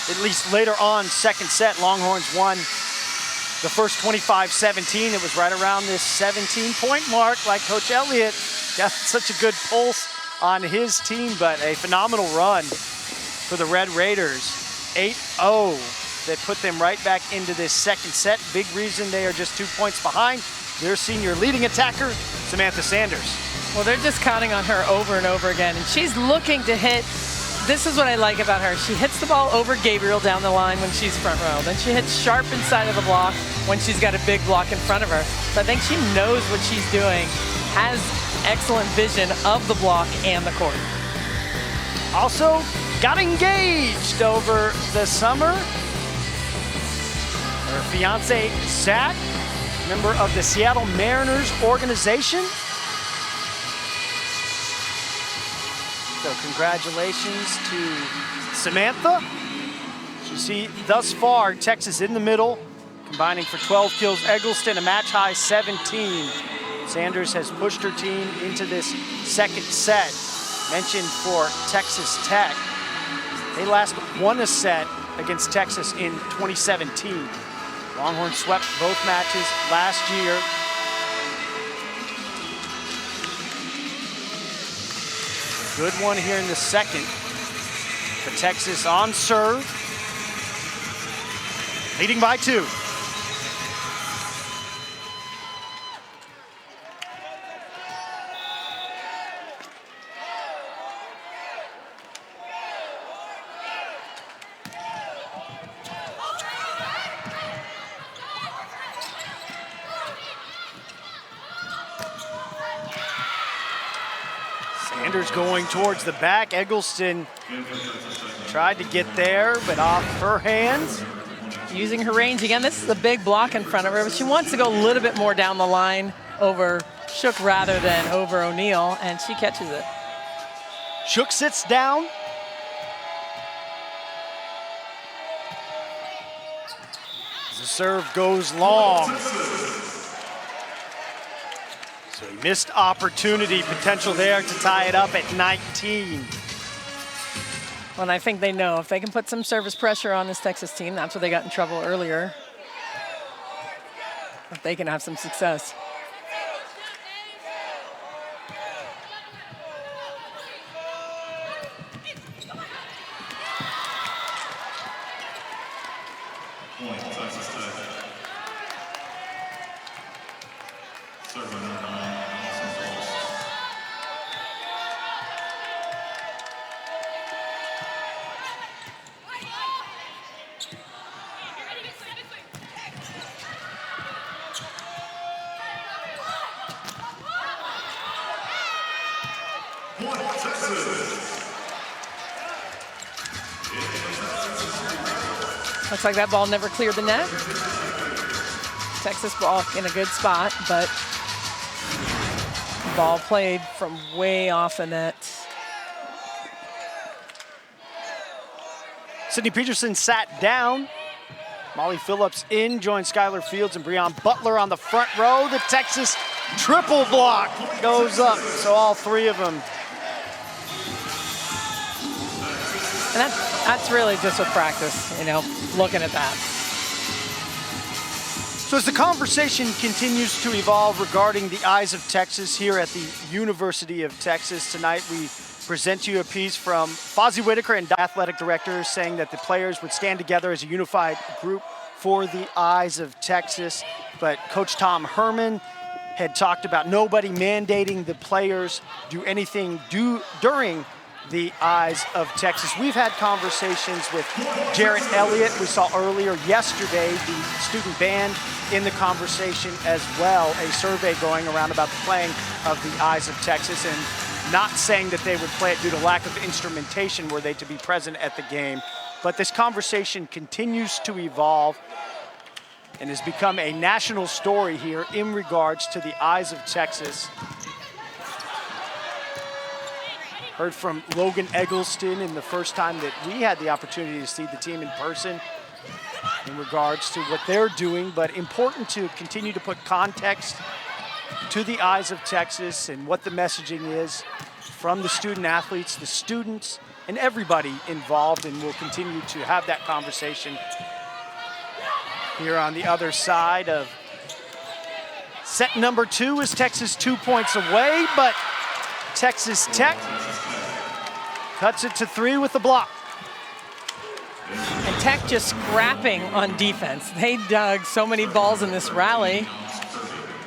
at least later on, second set. Longhorns won the first 25-17. It was right around this 17-point mark, like Coach Elliott got such a good pulse on his team, but a phenomenal run for the Red Raiders. 8-0 that put them right back into this second set. Big reason they are just 2 points behind their senior leading attacker, Samantha Sanders. Well, they're just counting on her over and over again, and she's looking to hit. This is what I like about her. She hits the ball over Gabriel down the line when she's front row. Then she hits sharp inside of the block when she's got a big block in front of her. So I think she knows what she's doing, has excellent vision of the block and the court. Also got engaged over the summer. Her fiance, Zach, member of the Seattle Mariners organization. So congratulations to Samantha. You see, thus far, Texas in the middle, combining for 12 kills. Eggleston, a match-high 17. Sanders has pushed her team into this second set. Mentioned for Texas Tech, they last won a set against Texas in 2017. Longhorns swept both matches last year. Good one here in the second for Texas on serve. Leading by 2. Sanders going towards the back. Eggleston tried to get there, but off her hands. Using her range again. This is a big block in front of her, but she wants to go a little bit more down the line over Shook rather than over O'Neal, and she catches it. Shook sits down. The serve goes long. So a missed opportunity, potential there to tie it up at 19. Well, and I think they know if they can put some service pressure on this Texas team, that's where they got in trouble earlier. If they can have some success. Looks like that ball never cleared the net. Texas ball in a good spot, but ball played from way off the net. Sydney Peterson sat down. Molly Phillips in, joined Skylar Fields and Breon Butler on the front row. The Texas triple block goes up, so all 3 of them. And that's really just with practice, you know, looking at that. So as the conversation continues to evolve regarding the Eyes of Texas here at the University of Texas, tonight we present to you a piece from Fozzie Whitaker and athletic director saying that the players would stand together as a unified group for the Eyes of Texas. But Coach Tom Herman had talked about nobody mandating the players do anything during the Eyes of Texas. We've had conversations with Jarrett Elliott. We saw earlier yesterday the student band in the conversation as well. A survey going around about the playing of the Eyes of Texas, and not saying that they would play it due to lack of instrumentation were they to be present at the game. But this conversation continues to evolve and has become a national story here in regards to the Eyes of Texas. Heard from Logan Eggleston in the first time that we had the opportunity to see the team in person in regards to what they're doing, but important to continue to put context to the Eyes of Texas and what the messaging is from the student athletes, the students, and everybody involved, and we'll continue to have that conversation here on the other side of set number 2 is Texas 2 points away, but Texas Tech cuts it to 3 with the block. And Tech just scrapping on defense. They dug so many balls in this rally.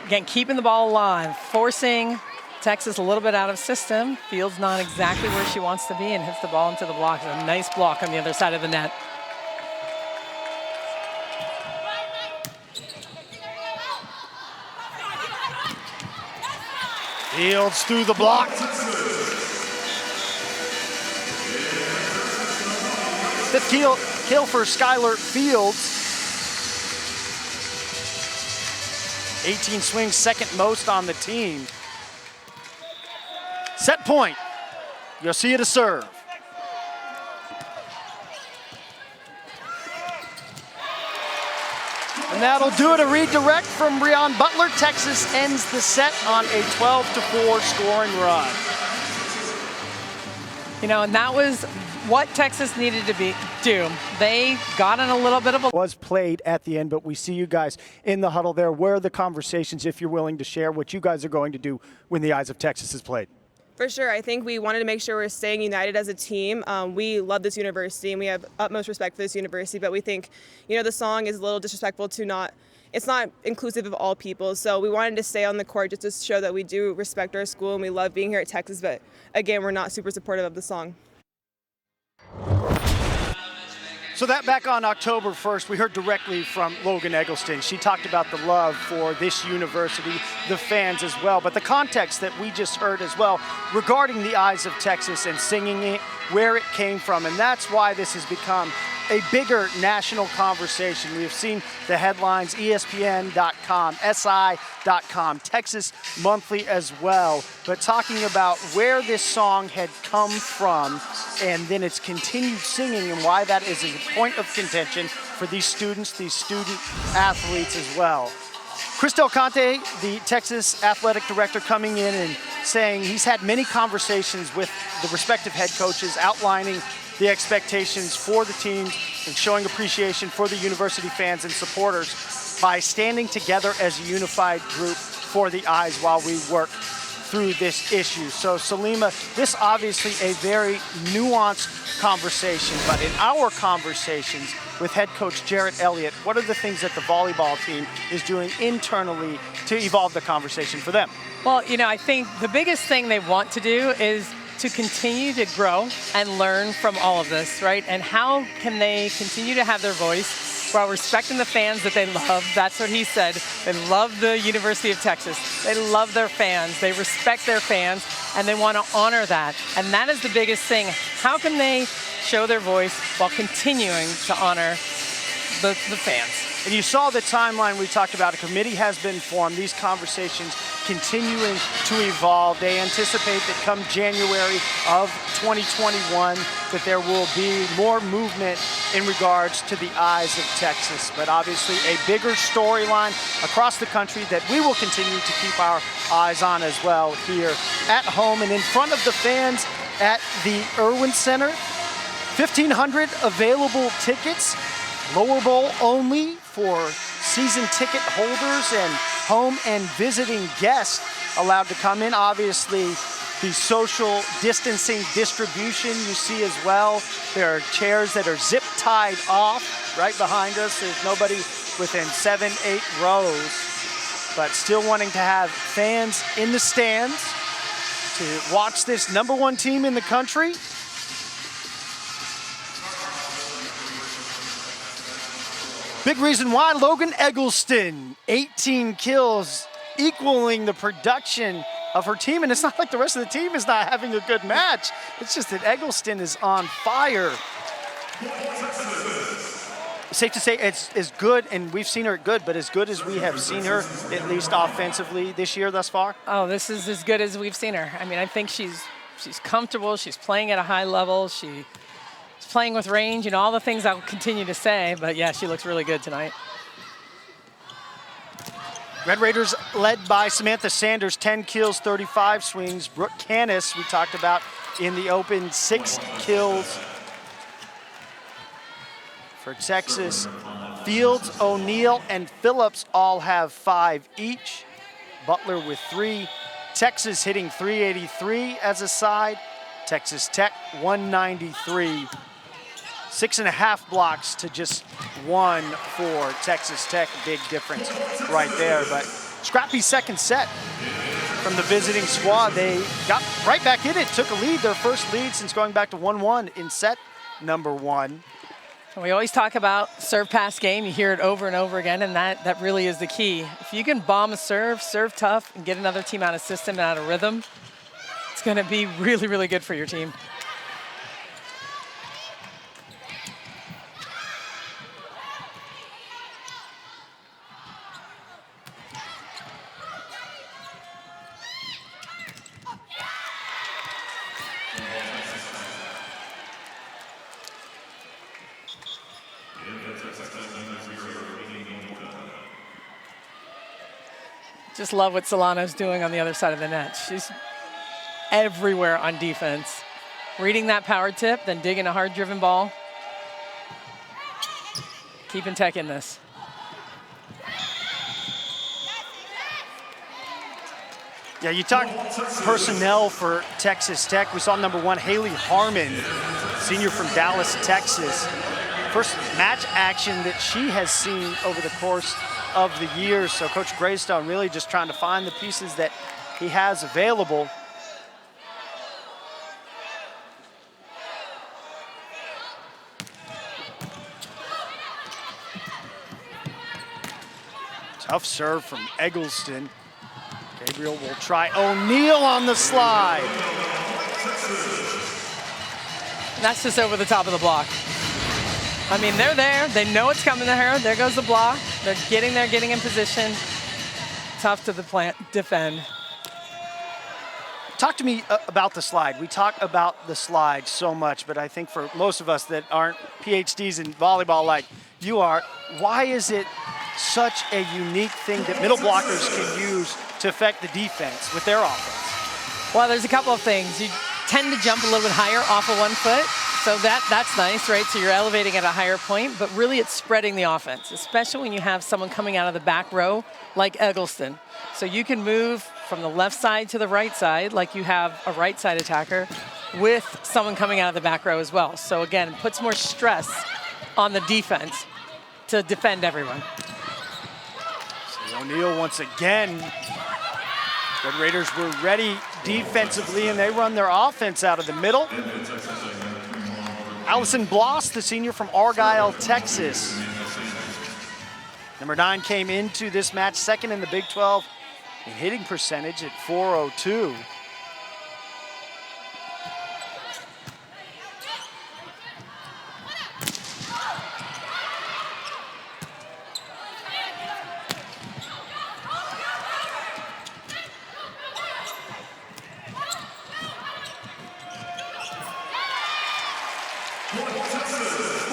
Again, keeping the ball alive, forcing Texas a little bit out of system. Fields not exactly where she wants to be and hits the ball into the block. A nice block on the other side of the net. Fields through the block. Fifth kill for Skylar Fields. 18 swings, second most on the team. Set point. You'll see it a serve. And that'll do it. A redirect from Breon Butler. Texas ends the set on a 12-4 scoring run. You know, and that was what Texas needed to do. They got in a little bit of a... Was played at the end, but we see you guys in the huddle there. Where are the conversations, if you're willing to share, what you guys are going to do when the Eyes of Texas is played? For sure. I think we wanted to make sure we're staying united as a team. We love this university and we have utmost respect for this university, but we think, you know, the song is a little disrespectful to it's not inclusive of all people. So we wanted to stay on the court just to show that we do respect our school and we love being here at Texas, but again, we're not super supportive of the song. So that back on October 1st, we heard directly from Logan Eggleston. She talked about the love for this university, the fans as well, but the context that we just heard as well regarding the Eyes of Texas and singing it, where it came from, and that's why this has become a bigger national conversation. We have seen the headlines, ESPN.com, SI.com, Texas Monthly as well, but talking about where this song had come from and then its continued singing and why that is a point of contention for these students, these student athletes as well. Chris Del Conte, the Texas athletic director, coming in and saying he's had many conversations with the respective head coaches outlining the expectations for the teams and showing appreciation for the university fans and supporters by standing together as a unified group for the Eyes while we work through this issue. So Salima, this obviously a very nuanced conversation, but in our conversations with head coach Jarrett Elliott, what are the things that the volleyball team is doing internally to evolve the conversation for them? Well, you know, I think the biggest thing they want to do is to continue to grow and learn from all of this, right? And how can they continue to have their voice while respecting the fans that they love? That's what he said. They love the University of Texas. They love their fans. They respect their fans, and they want to honor that. And that is the biggest thing. How can they show their voice while continuing to honor the fans? And you saw the timeline we talked about. A committee has been formed. These conversations continuing to evolve. They anticipate that come January of 2021 that there will be more movement in regards to the Eyes of Texas. But obviously a bigger storyline across the country that we will continue to keep our eyes on as well here at home and in front of the fans at the Irwin Center. 1,500 available tickets, lower bowl only for season ticket holders and home and visiting guests allowed to come in. Obviously, the social distancing distribution you see as well. There are chairs that are zip tied off right behind us. There's nobody within 7, 8 rows, but still wanting to have fans in the stands to watch this #1 team in the country. Big reason why Logan Eggleston, 18 kills, equaling the production of her team. And it's not like the rest of the team is not having a good match. It's just that Eggleston is on fire. Safe to say it's as good, and we've seen her good, but as good as we have seen her, at least offensively this year thus far? Oh, this is as good as we've seen her. I mean, I think she's comfortable. She's playing at a high level. She's playing with range, and all the things I'll continue to say, but yeah, she looks really good tonight. Red Raiders led by Samantha Sanders, 10 kills, 35 swings. Brooke Canis, we talked about in the open, 6 kills for Texas. Fields, O'Neal, and Phillips all have 5 each. Butler with 3. Texas hitting 383 as a side. Texas Tech 193. 6.5 blocks to just 1 for Texas Tech. Big difference right there. But scrappy second set from the visiting squad. They got right back in it, took a lead, their first lead since going back to 1-1 in set #1. We always talk about serve pass game. You hear it over and over again, and that really is the key. If you can bomb a serve tough, and get another team out of system and out of rhythm, it's going to be really, really good for your team. Just love what Solano's doing on the other side of the net. She's everywhere on defense. Reading that power tip, then digging a hard-driven ball. Keeping Tech in this. Yeah, you talk personnel for Texas Tech. We saw number 1, Haley Harmon, senior from Dallas, Texas. First match action that she has seen over the course of the year. So Coach Greystone really just trying to find the pieces that he has available. Tough serve from Eggleston. Gabriel will try O'Neal on the slide. And that's just over the top of the block. I mean, they're there. They know it's coming to her. There goes the block. They're getting there, getting in position. Tough to defend. Talk to me about the slide. We talk about the slide so much, but I think for most of us that aren't PhDs in volleyball like you are, why is it such a unique thing that middle blockers can use to affect the defense with their offense? Well, there's a couple of things. You tend to jump a little bit higher off of 1 foot. So that's nice, right? So you're elevating at a higher point, but really it's spreading the offense, especially when you have someone coming out of the back row like Eggleston. So you can move from the left side to the right side like you have a right side attacker with someone coming out of the back row as well. So again, it puts more stress on the defense to defend everyone. So O'Neal once again. Red Raiders were ready defensively and they run their offense out of the middle. Allison Bloss, the senior from Argyle, Texas. Number 9 came into this match second in the Big 12 in hitting percentage at .402.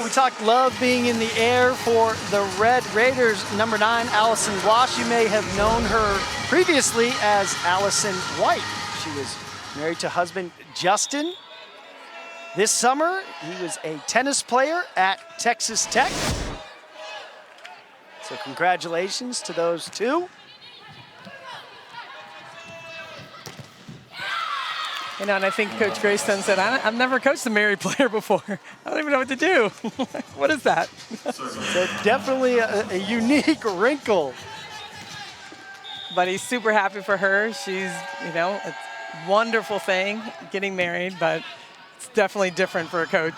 We talked love being in the air for the Red Raiders. Number 9, Allison Bloss. You may have known her previously as Allison White. She was married to husband Justin. This summer, he was a tennis player at Texas Tech. So congratulations to those two. You know, and I think Coach Greystone said, I've never coached a married player before. I don't even know what to do. What is that? So definitely a unique wrinkle. But he's super happy for her. She's, you know, it's a wonderful thing getting married, but it's definitely different for a coach.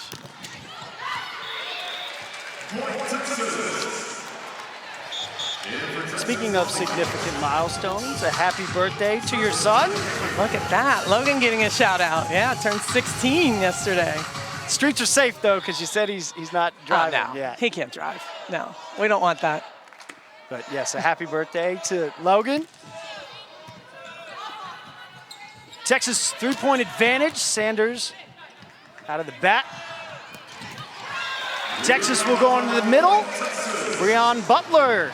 Speaking of significant milestones, a happy birthday to your son. Look at that. Logan getting a shout out. Yeah, turned 16 yesterday. Streets are safe, though, because you said he's not driving yet. He can't drive. No, we don't want that. But yes, a happy birthday to Logan. Texas 3-point advantage. Sanders out of the bat. Texas will go into the middle. Breon Butler.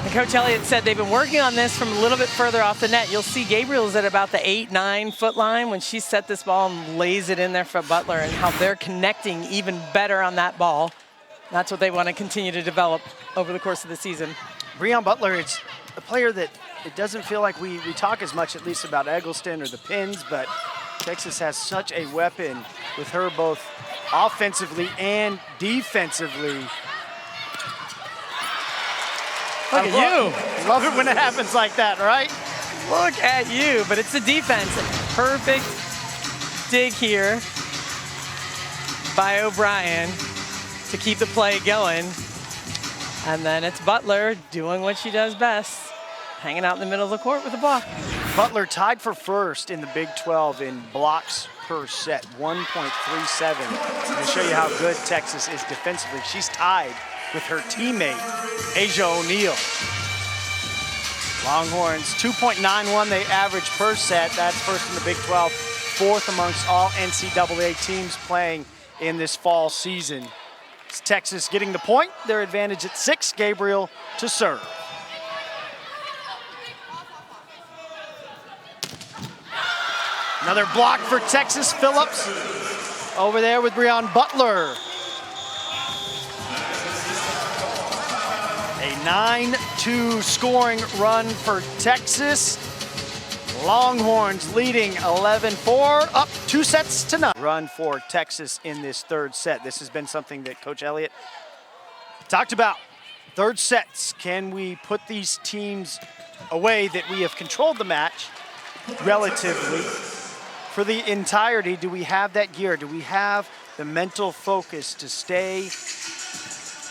And Coach Elliott said they've been working on this from a little bit further off the net. You'll see Gabriel's at about the 8-9 foot line when she set this ball and lays it in there for Butler, and how they're connecting even better on that ball. That's what they want to continue to develop over the course of the season. Breon Butler, it's a player that it doesn't feel like we talk as much, at least about Eggleston or the Pins, but Texas has such a weapon with her both offensively and defensively. Look at you. Love it when it happens like that, right? Look at you, but it's the defense. Perfect dig here by O'Brien to keep the play going. And then it's Butler doing what she does best, hanging out in the middle of the court with the block. Butler tied for first in the Big 12 in blocks per set, 1.37. To show you how good Texas is defensively, she's tied with her teammate, Asia O'Neal. Longhorns, 2.91 they average per set. That's first in the Big 12, fourth amongst all NCAA teams playing in this fall season. It's Texas getting the point. Their advantage at 6. Gabriel to serve. Another block for Texas. Phillips over there with Breon Butler. A 9-2 scoring run for Texas. Longhorns leading 11-4, up 2 sets to 9. Run for Texas in this third set. This has been something that Coach Elliott talked about. Third sets, can we put these teams away that we have controlled the match relatively for the entirety? Do we have that gear? Do we have the mental focus to stay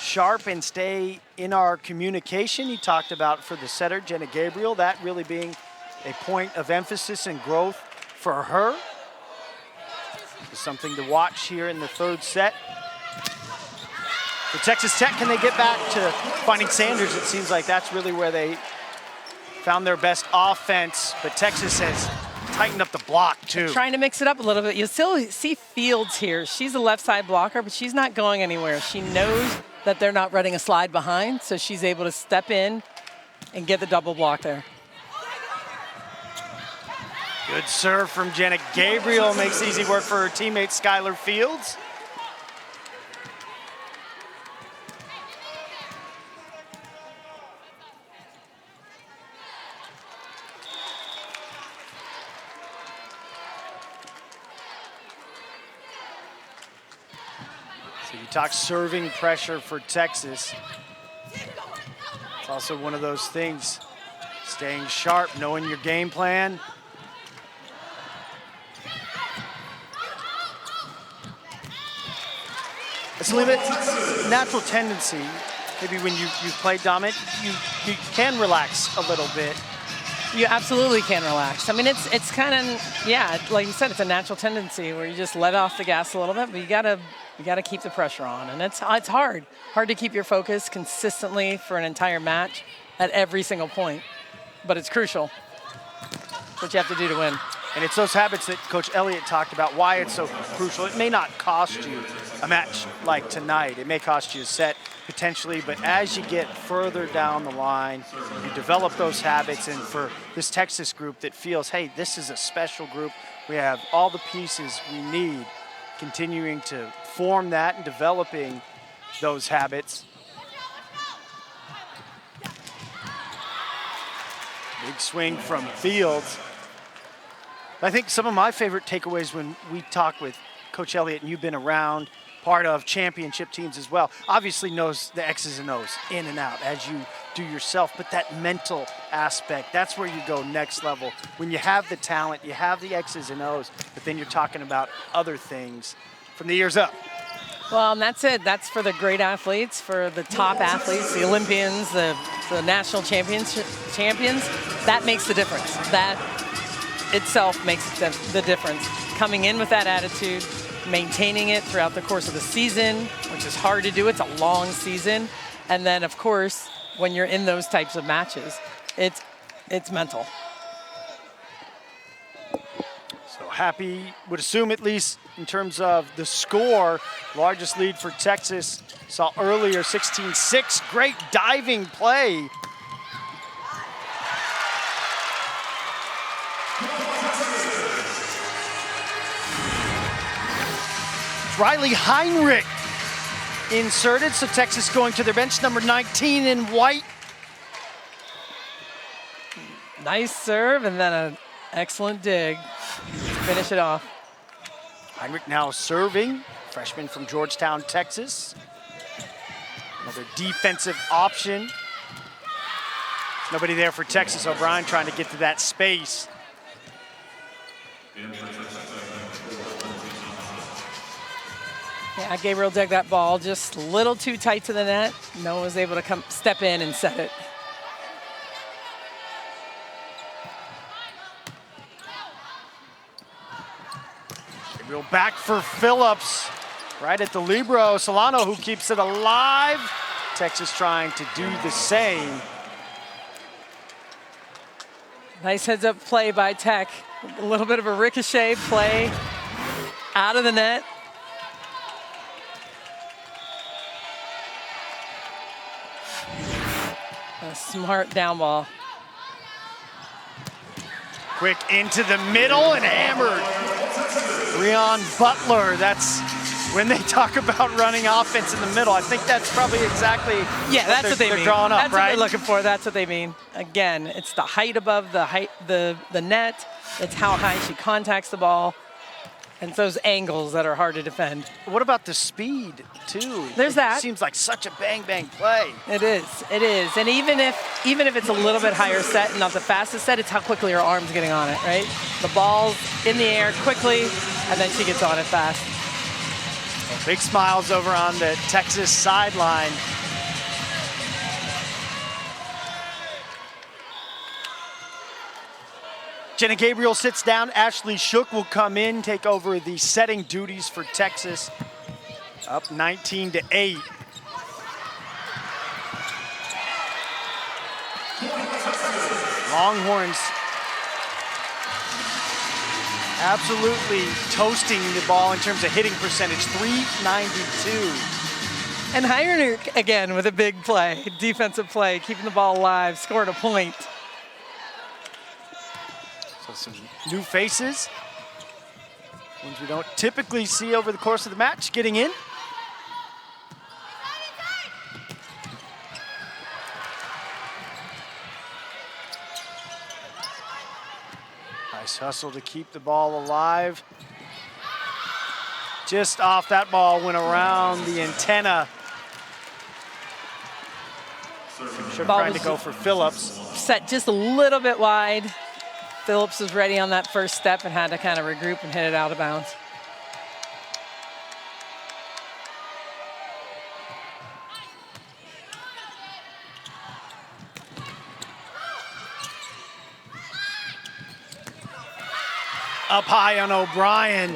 sharp and stay in our communication? He talked about for the setter, Jenna Gabriel, that really being a point of emphasis and growth for her. It's something to watch here in the third set. For Texas Tech, can they get back to finding Sanders? It seems like that's really where they found their best offense, but Texas has tightened up the block too. Trying to mix it up a little bit. You still see Fields here. She's a left side blocker, but she's not going anywhere. She knows that they're not running a slide behind, so she's able to step in and get the double block there. Good serve from Jenna Gabriel, makes easy work for her teammate Skylar Fields. So you talk serving pressure for Texas. It's also one of those things, staying sharp, knowing your game plan. It's a little bit natural tendency, maybe when you play dominant, you can relax a little bit. You absolutely can relax. I mean, it's kind of, yeah, like you said, it's a natural tendency where you just let off the gas a little bit, but you gotta keep the pressure on, and it's hard to keep your focus consistently for an entire match at every single point, but it's crucial. It's what you have to do to win. And it's those habits that Coach Elliott talked about, why it's so crucial. It may not cost you a match like tonight. It may cost you a set potentially, but as you get further down the line, you develop those habits. And for this Texas group that feels, hey, this is a special group, we have all the pieces we need, continuing to form that and developing those habits. Big swing from Fields. I think some of my favorite takeaways when we talk with Coach Elliott, and you've been around, part of championship teams as well, obviously knows the X's and O's in and out as you do yourself, but that mental aspect, that's where you go next level. When you have the talent, you have the X's and O's, but then you're talking about other things from the years up. Well, and that's it. That's for the great athletes, for the top athletes, the Olympians, the national champions. That makes the difference. That itself makes the difference. Coming in with that attitude, maintaining it throughout the course of the season, which is hard to do. It's a long season. And then, of course, when you're in those types of matches, it's mental. So happy, would assume at least in terms of the score, largest lead for Texas. Saw earlier 16-6, great diving play. Riley Heinrich inserted, so Texas going to their bench, number 19 in white. Nice serve, and then an excellent dig to finish it off. Heinrich now serving, freshman from Georgetown, Texas. Another defensive option. There's nobody there for Texas. O'Brien trying to get to that space. Yeah, Gabriel dug that ball just a little too tight to the net. No one was able to step in and set it. Gabriel back for Phillips, right at the libero. Solano who keeps it alive. Texas trying to do the same. Nice heads-up play by Tech. A little bit of a ricochet play out of the net. A smart down ball. Quick into the middle and hammered. Breon Butler, that's when they talk about running offense in the middle. I think that's probably exactly that's what they they're mean. drawing up, that's right? What they're looking for. That's what they mean. Again, it's the height above the net. It's how high she contacts the ball. And it's those angles that are hard to defend. What about the speed, too? There's that. It seems like such a bang-bang play. It is. It is. And even if it's a little bit higher set and not the fastest set, it's how quickly her arm's getting on it, right? The ball's in the air quickly, and then she gets on it fast. Big smiles over on the Texas sideline. Jenna Gabriel sits down. Ashley Shook will come in, take over the setting duties for Texas. Up 19-8. Longhorns absolutely toasting the ball in terms of hitting percentage, 392. And Heinrich, again, with a big play, defensive play, keeping the ball alive, scored a point. So some new faces, ones we don't typically see over the course of the match, getting in. Nice hustle to keep the ball alive. Just off that ball, went around the antenna. Shook trying to go for Phillips. Set just a little bit wide. Phillips was ready on that first step and had to kind of regroup and hit it out of bounds. Up high on O'Brien.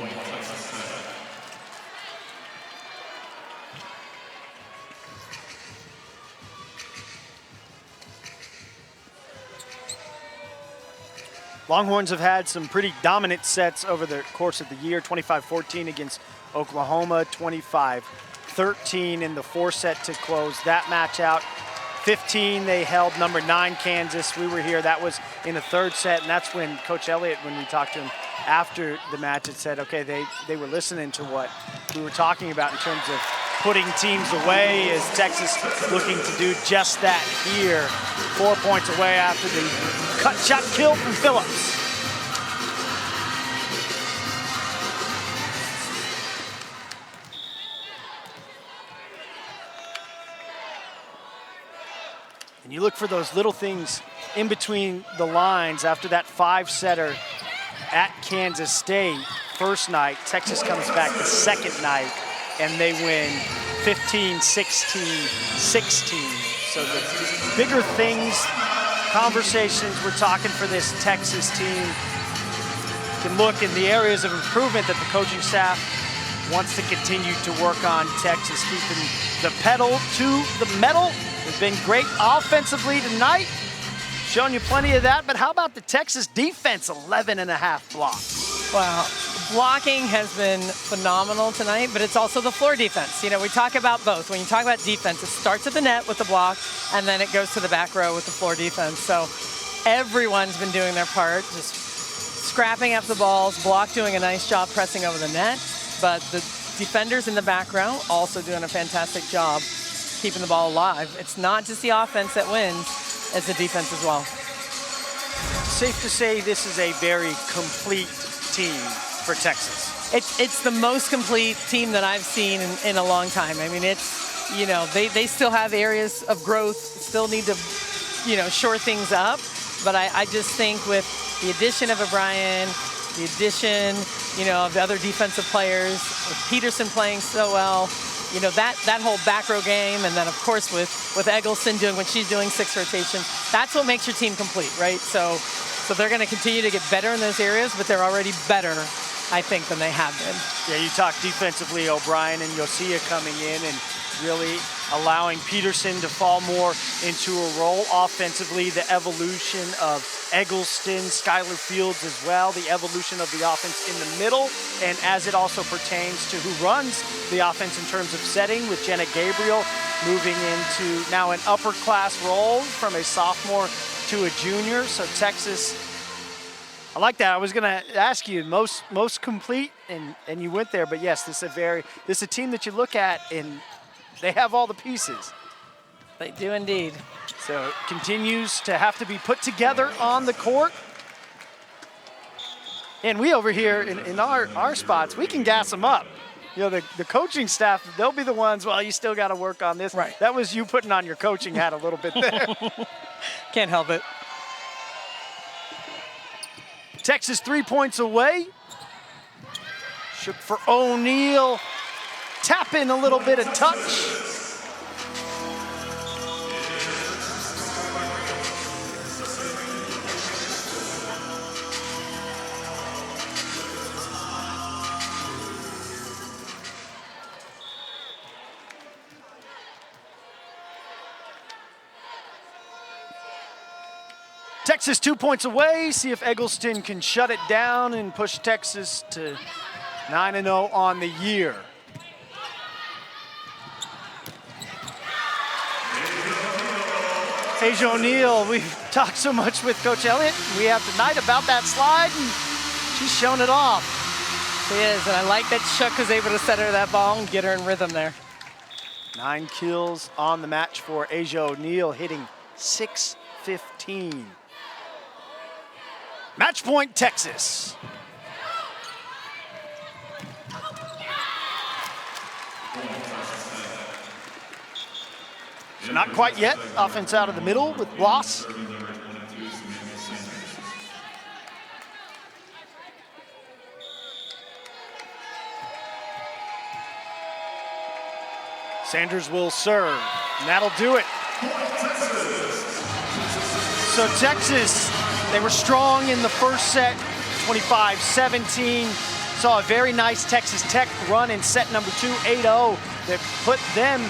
Longhorns have had some pretty dominant sets over the course of the year. 25-14 against Oklahoma, 25-13 in the 4-set to close that match out. 15, they held number 9 Kansas. We were here, that was in the 3rd set, and that's when Coach Elliott, when we talked to him after the match, had said, okay, they were listening to what we were talking about in terms of putting teams away, as Texas looking to do just that here. 4 points away after the cut shot kill from Phillips. And you look for those little things in between the lines after that 5-setter at Kansas State. First night, Texas comes back the second night, and they win 15, 16, 16. So the bigger things, conversations we're talking for this Texas team can look in the areas of improvement that the coaching staff wants to continue to work on. Texas keeping the pedal to the metal. They've been great offensively tonight, showing you plenty of that, but how about the Texas defense, 11.5 blocks? Wow. Blocking has been phenomenal tonight, but it's also the floor defense. You know, we talk about both. When you talk about defense, it starts at the net with the block, and then it goes to the back row with the floor defense. So everyone's been doing their part, just scrapping after the balls, block doing a nice job pressing over the net, but the defenders in the back row also doing a fantastic job keeping the ball alive. It's not just the offense that wins, it's the defense as well. Safe to say this is a very complete team for Texas. It's the most complete team that I've seen in a long time. I mean, it's, you know, they still have areas of growth, still need to, you know, shore things up. But I just think with the addition of O'Brien, the addition, you know, of the other defensive players, with Peterson playing so well, you know, that whole back row game, and then of course with Eggleston doing what she's doing, 6 rotations, that's what makes your team complete, right? So they're going to continue to get better in those areas, but they're already better, I think, than they have been. Yeah, you talk defensively, O'Brien and Yosia coming in, and really allowing Peterson to fall more into a role offensively. The evolution of Eggleston, Skylar Fields as well, the evolution of the offense in the middle, and as it also pertains to who runs the offense in terms of setting, with Jenna Gabriel moving into now an upper class role from a sophomore to a junior. So Texas, I like that. I was going to ask you most complete, and you went there. But yes, this is a team that you look at and they have all the pieces. They do indeed. So it continues to have to be put together on the court. And we over here in our spots, we can gas them up. You know, the coaching staff, they'll be the ones, well, you still got to work on this. Right. That was you putting on your coaching hat a little bit there. Can't help it. Texas 3 points away. Shook for O'Neal. Tap in a little bit of touch. Texas 2 points away. See if Eggleston can shut it down and push Texas to 9-0 on the year. Asia O'Neal, we've talked so much with Coach Elliott. We have tonight about that slide, and she's shown it off. She is, and I like that Shook is able to set her that ball and get her in rhythm there. 9 kills on the match for Asia O'Neal, hitting .615. Match point, Texas. So not quite yet. Offense out of the middle with Bloss. Sanders will serve, and that'll do it. So Texas, they were strong in the first set, 25-17. Saw a very nice Texas Tech run in set number 2, 8-0, that put them